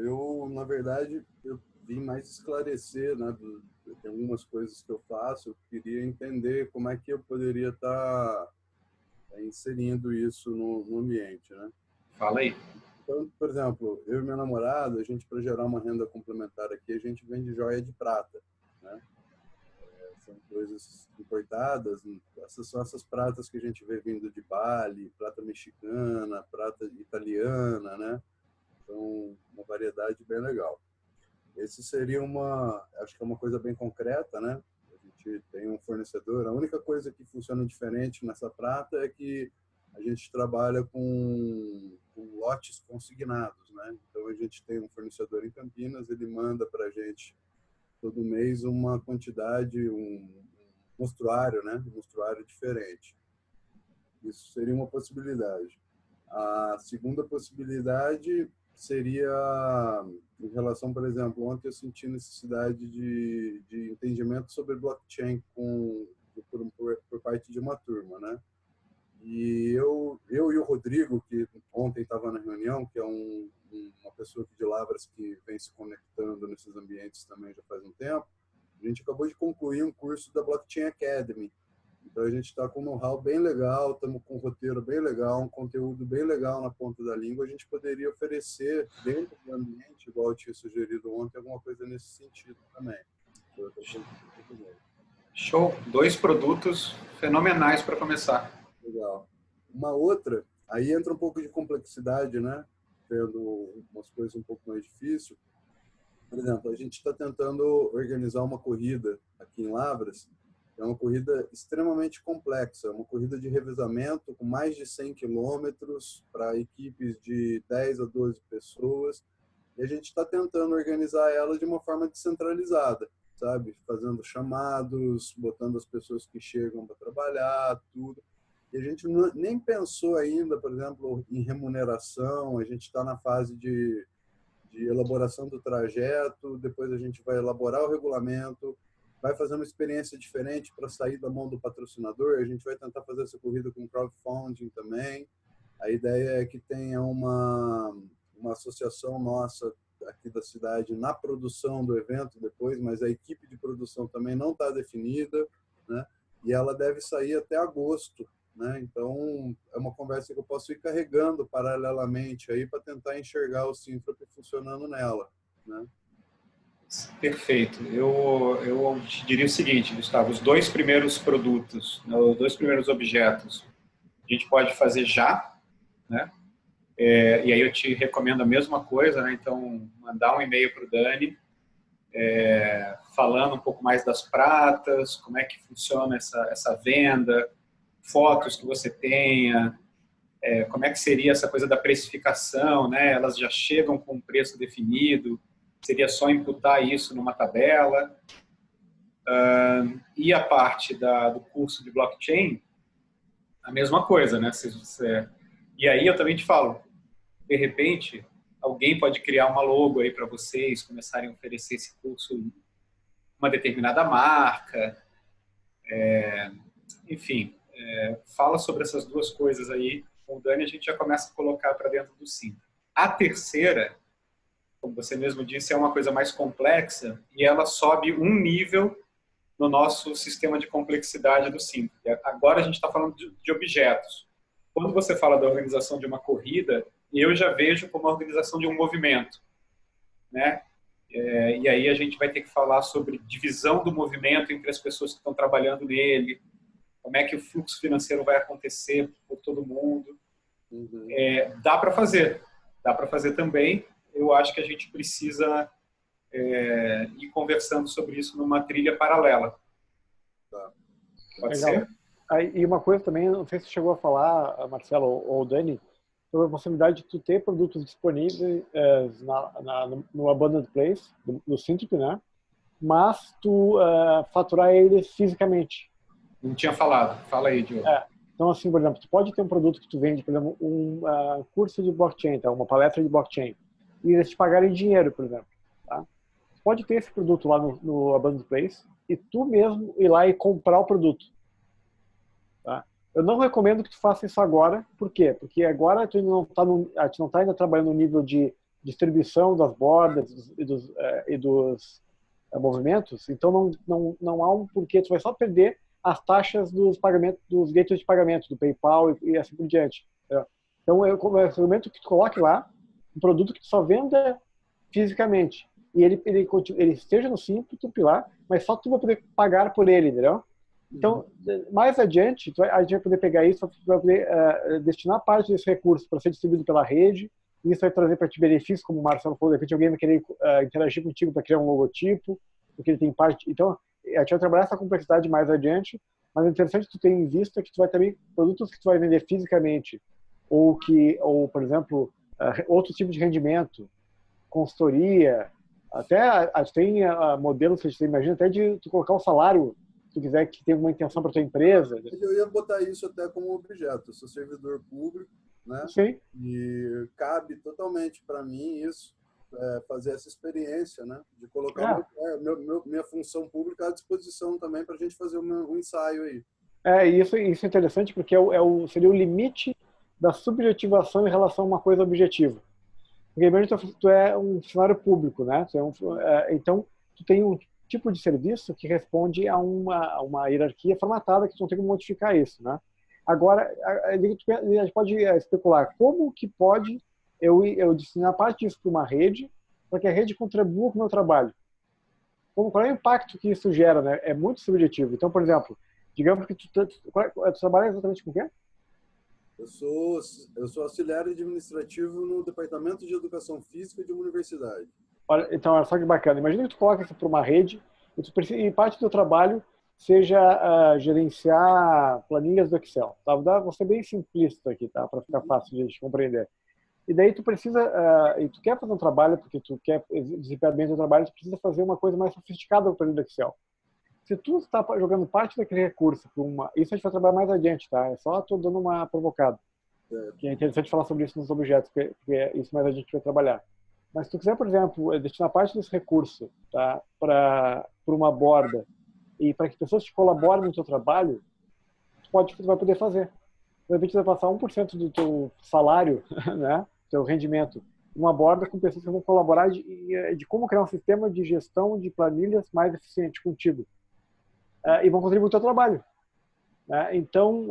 na verdade, eu vim mais esclarecer, né? Tem algumas coisas que eu faço, eu queria entender como é que eu poderia estar inserindo isso no ambiente, né? Fala aí. Então, por exemplo, eu e minha namorada, a gente, para gerar uma renda complementar aqui, a gente vende joia de prata, né? São coisas importadas, essas pratas que a gente vê vindo de Bali, prata mexicana, prata italiana, né? Então, uma variedade bem legal. Esse seria acho que é uma coisa bem concreta, né? A gente tem um fornecedor, a única coisa que funciona diferente nessa prata é que a gente trabalha com lotes consignados, né? Então, a gente tem um fornecedor em Campinas, ele manda para a gente todo mês uma quantidade, um mostruário, né? Um mostruário diferente. Isso seria uma possibilidade. A segunda possibilidade seria em relação, por exemplo, ontem eu senti necessidade de entendimento sobre blockchain por parte de uma turma, né? E eu e o Rodrigo, que ontem estava na reunião, que é uma pessoa aqui de Lavras que vem se conectando nesses ambientes também já faz um tempo, a gente acabou de concluir um curso da Blockchain Academy. Então, a gente está com um know-how bem legal, estamos com um roteiro bem legal, um conteúdo bem legal na ponta da língua. A gente poderia oferecer dentro do ambiente, igual eu tinha sugerido ontem, alguma coisa nesse sentido também. Show. 2 produtos fenomenais para começar. Legal. Uma outra, aí entra um pouco de complexidade, né? Tendo umas coisas um pouco mais difíceis. Por exemplo, a gente está tentando organizar uma corrida aqui em Lavras. É uma corrida extremamente complexa, uma corrida de revezamento com mais de 100 quilômetros para equipes de 10 a 12 pessoas. E a gente está tentando organizar ela de uma forma descentralizada, sabe? Fazendo chamados, botando as pessoas que chegam para trabalhar, tudo. E a gente nem pensou ainda, por exemplo, em remuneração. A gente está na fase de elaboração do trajeto, depois a gente vai elaborar o regulamento, vai fazer uma experiência diferente para sair da mão do patrocinador. A gente vai tentar fazer essa corrida com crowdfunding também. A ideia é que tenha uma associação nossa aqui da cidade na produção do evento depois, mas a equipe de produção também não está definida, né? E ela deve sair até agosto, né? Então, é uma conversa que eu posso ir carregando paralelamente aí para tentar enxergar o Sinfrop funcionando nela, né? Perfeito. Eu te diria o seguinte, Gustavo, os 2 primeiros produtos, os 2 primeiros objetos, a gente pode fazer já, né? E aí eu te recomendo a mesma coisa, né? Então, mandar um e-mail para o Dani, falando um pouco mais das pratas, como é que funciona essa venda, fotos que você tenha, como é que seria essa coisa da precificação, né? Elas já chegam com um preço definido, seria só imputar isso numa tabela. E a parte do curso de blockchain, a mesma coisa, né? E aí eu também te falo, de repente, alguém pode criar uma logo aí para vocês começarem a oferecer esse curso em uma determinada marca. Enfim, fala sobre essas 2 coisas aí com o Dani, a gente já começa a colocar para dentro do Simples. A terceira, como você mesmo disse, é uma coisa mais complexa e ela sobe um nível no nosso sistema de complexidade do Simples. Agora a gente está falando de objetos. Quando você fala da organização de uma corrida, eu já vejo como a organização de um movimento, né? E aí a gente vai ter que falar sobre divisão do movimento entre as pessoas que estão trabalhando nele, como é que o fluxo financeiro vai acontecer por todo mundo. Dá para fazer também. Eu acho que a gente precisa ir conversando sobre isso numa trilha paralela. Tá. Pode Legal. ser? E uma coisa também, não sei se você chegou a falar, Marcelo ou Dani, sobre a possibilidade de tu ter produtos disponíveis no Abundant Place, no Syntrip, né? Mas tu faturar eles fisicamente. Não tinha falado. Fala aí, Diogo. Então, assim, por exemplo, tu pode ter um produto que tu vende, por exemplo, um curso de blockchain, tá? Uma palestra de blockchain, e eles te pagarem dinheiro, por exemplo. Tá? Tu pode ter esse produto lá no Abundant Place e tu mesmo ir lá e comprar o produto. Tá? Eu não recomendo que tu faça isso agora. Por quê? Porque agora tu não está ainda trabalhando no nível de distribuição das bordas e dos movimentos. Então não há um porquê. Tu vai só perder as taxas dos pagamentos, dos gateways de pagamento, do PayPal e assim por diante. Entendeu? Então eu recomendo que tu coloque lá um produto que tu só venda fisicamente e ele esteja no Simples lá, mas só tu vai poder pagar por ele, entendeu? Então, mais adiante, a gente vai poder pegar isso, vai poder destinar parte desse recurso para ser distribuído pela rede, e isso vai trazer para ti benefícios, como o Marcelo falou, de repente alguém vai querer interagir contigo para criar um logotipo, porque ele tem parte... Então, a gente vai trabalhar essa complexidade mais adiante, mas é interessante que tu tenha em vista que tu vai também, produtos que tu vai vender fisicamente, ou, por exemplo, outro tipo de rendimento, consultoria, até tem modelos que a gente imagina até de tu colocar um salário, se tu quiser que tenha uma intenção para tua empresa. Eu ia botar isso até como objeto. Eu sou servidor público, né? Sim. E cabe totalmente para mim isso, fazer essa experiência, né? De colocar minha função pública à disposição também para a gente fazer um ensaio aí. Isso é interessante porque seria o limite da subjetivação em relação a uma coisa objetiva. Porque imagina tu é um funcionário público, né? Então, tu tem um tipo de serviço que responde a uma hierarquia formatada que tu não tem como modificar isso, né? Agora, a gente pode especular como que pode eu destinar parte disso para uma rede para que a rede contribua com o meu trabalho. Qual é o impacto que isso gera, né? É muito subjetivo. Então, por exemplo, digamos que tu trabalha exatamente com o quê? Eu sou auxiliar administrativo no Departamento de Educação Física de uma universidade. Então, olha só que bacana. Imagina que tu coloca isso para uma rede e parte do teu trabalho seja gerenciar planilhas do Excel. Tá? Vou ser bem simplista aqui, tá? Para ficar fácil de gente compreender. E daí tu precisa, e tu quer fazer um trabalho, porque tu quer desempenhar bem o teu trabalho, tu precisa fazer uma coisa mais sofisticada no planilha do Excel. Se tu está jogando parte daquele recurso para isso a gente vai trabalhar mais adiante, tá? É só tô dando uma provocada. Que é interessante falar sobre isso nos objetos, porque isso mais adiante vai trabalhar. Mas se tu quiser, por exemplo, destinar parte desse recurso, tá, para uma borda e para que pessoas te colaborem no teu trabalho, tu vai poder fazer. De repente, você vai passar 1% do teu salário, né, teu rendimento, numa borda com pessoas que vão colaborar de como criar um sistema de gestão de planilhas mais eficiente contigo. E vão contribuir para o teu trabalho. Então,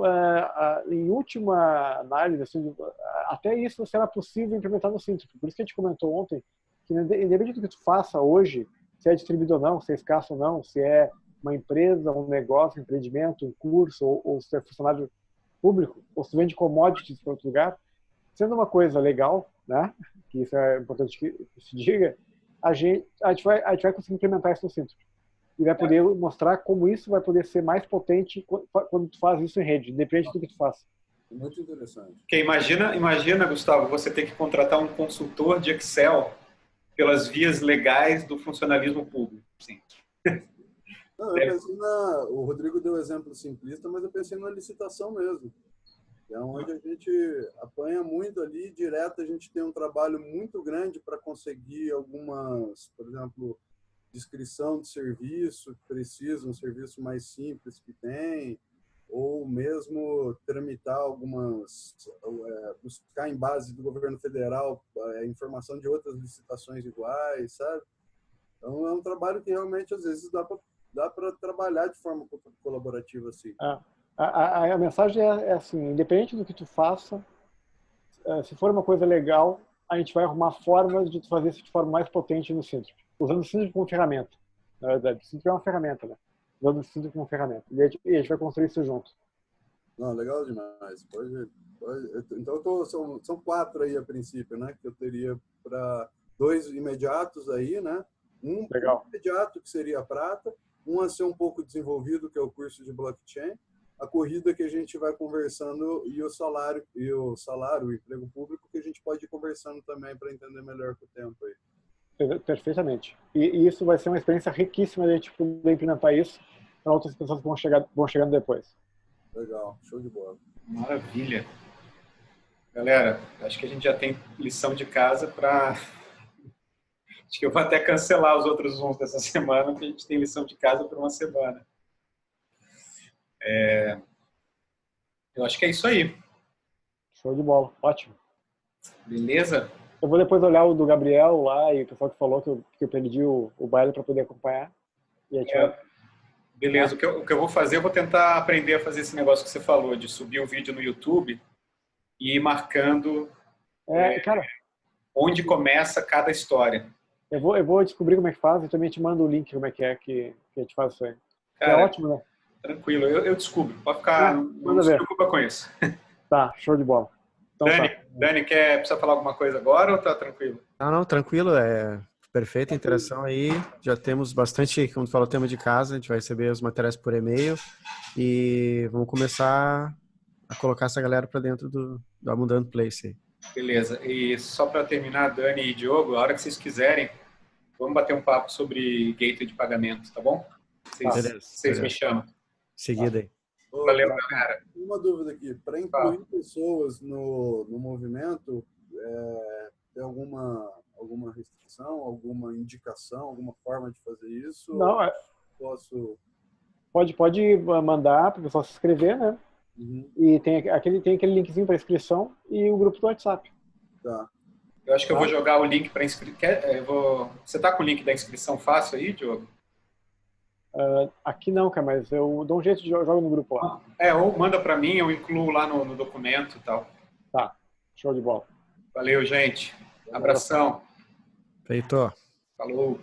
em última análise, assim, até isso será possível implementar no Syntrip. Por isso que a gente comentou ontem que, independente do que tu faça hoje, se é distribuído ou não, se é escasso ou não, se é uma empresa, um negócio, um empreendimento, um curso, ou se é funcionário público, ou se vende commodities para outro lugar, sendo uma coisa legal, né, que isso é importante que se diga, a gente vai conseguir implementar isso no Syntrip. E vai poder mostrar como isso vai poder ser mais potente quando tu faz isso em rede, independente do que tu faça. Muito interessante. Porque imagina, Gustavo, você ter que contratar um consultor de Excel pelas vias legais do funcionalismo público. Sim. Não, o Rodrigo deu exemplo simplista, mas eu pensei na licitação mesmo. É onde a gente apanha muito ali, direto a gente tem um trabalho muito grande para conseguir algumas, por exemplo, descrição de serviço que precisa, um serviço mais simples que tem. ou mesmo tramitar algumas, buscar em base do governo federal informação de outras licitações iguais, sabe? Então é um trabalho que realmente às vezes dá para trabalhar de forma colaborativa assim. A mensagem é assim, independente do que tu faça, se for uma coisa legal, a gente vai arrumar formas de tu fazer isso de forma mais potente no Synthrop, usando o Synthrop como ferramenta. Na verdade, o Synthrop é uma ferramenta, né? Usando o Synthrop como ferramenta. E a gente vai construir isso junto. Não, legal demais. Então são 4 aí a princípio, né? Que eu teria para 2 imediatos aí, né? Um imediato que seria a prata, um a ser um pouco desenvolvido, que é o curso de blockchain, a corrida que a gente vai conversando e o salário, o emprego público que a gente pode ir conversando também para entender melhor com o tempo aí. Perfeitamente. E isso vai ser uma experiência riquíssima de a gente poder implementar isso para outras pessoas que vão chegando depois. Legal, show de bola. Maravilha. Galera, acho que a gente já tem lição de casa para... Acho que eu vou até cancelar os outros Zooms dessa semana, porque a gente tem lição de casa por uma semana. Eu acho que é isso aí. Show de bola, ótimo. Beleza? Eu vou depois olhar o do Gabriel lá e o pessoal que falou que eu perdi o baile para poder acompanhar. E a gente vai... Beleza, o que eu vou fazer, eu vou tentar aprender a fazer esse negócio que você falou, de subir o vídeo no YouTube e ir marcando cara, onde começa cada história. Eu vou descobrir como é que faz e também te mando o link como é que a gente faz isso aí. Cara, é ótimo, né? Tranquilo, eu descubro. Pode ficar, não se preocupa com isso. Tá, show de bola. Então, Dani, precisa falar alguma coisa agora ou tá tranquilo? Não, tranquilo, perfeita interação aí. Já temos bastante, como tu falou, tema de casa, a gente vai receber os materiais por e-mail e vamos começar a colocar essa galera para dentro do Abundant Place aí. Beleza, e só para terminar, Dani e Diogo, a hora que vocês quiserem, vamos bater um papo sobre gateway de pagamento, tá bom? Vocês me chamam. Seguida aí. Valeu, galera. Uma dúvida aqui, para incluir pessoas no movimento, tem alguma restrição, alguma indicação, alguma forma de fazer isso? Não, posso... Pode mandar para o pessoal se inscrever, né? Uhum. E tem aquele linkzinho para inscrição e o grupo do WhatsApp. Tá. Eu acho que eu vou jogar o link para inscrição. Você tá com o link da inscrição fácil aí, Diogo? Aqui não, cara, mas eu dou um jeito de jogar no grupo lá. Ou manda para mim, eu incluo lá no documento e tal. Tá, show de bola. Valeu, gente. Abração. Feito. Falou.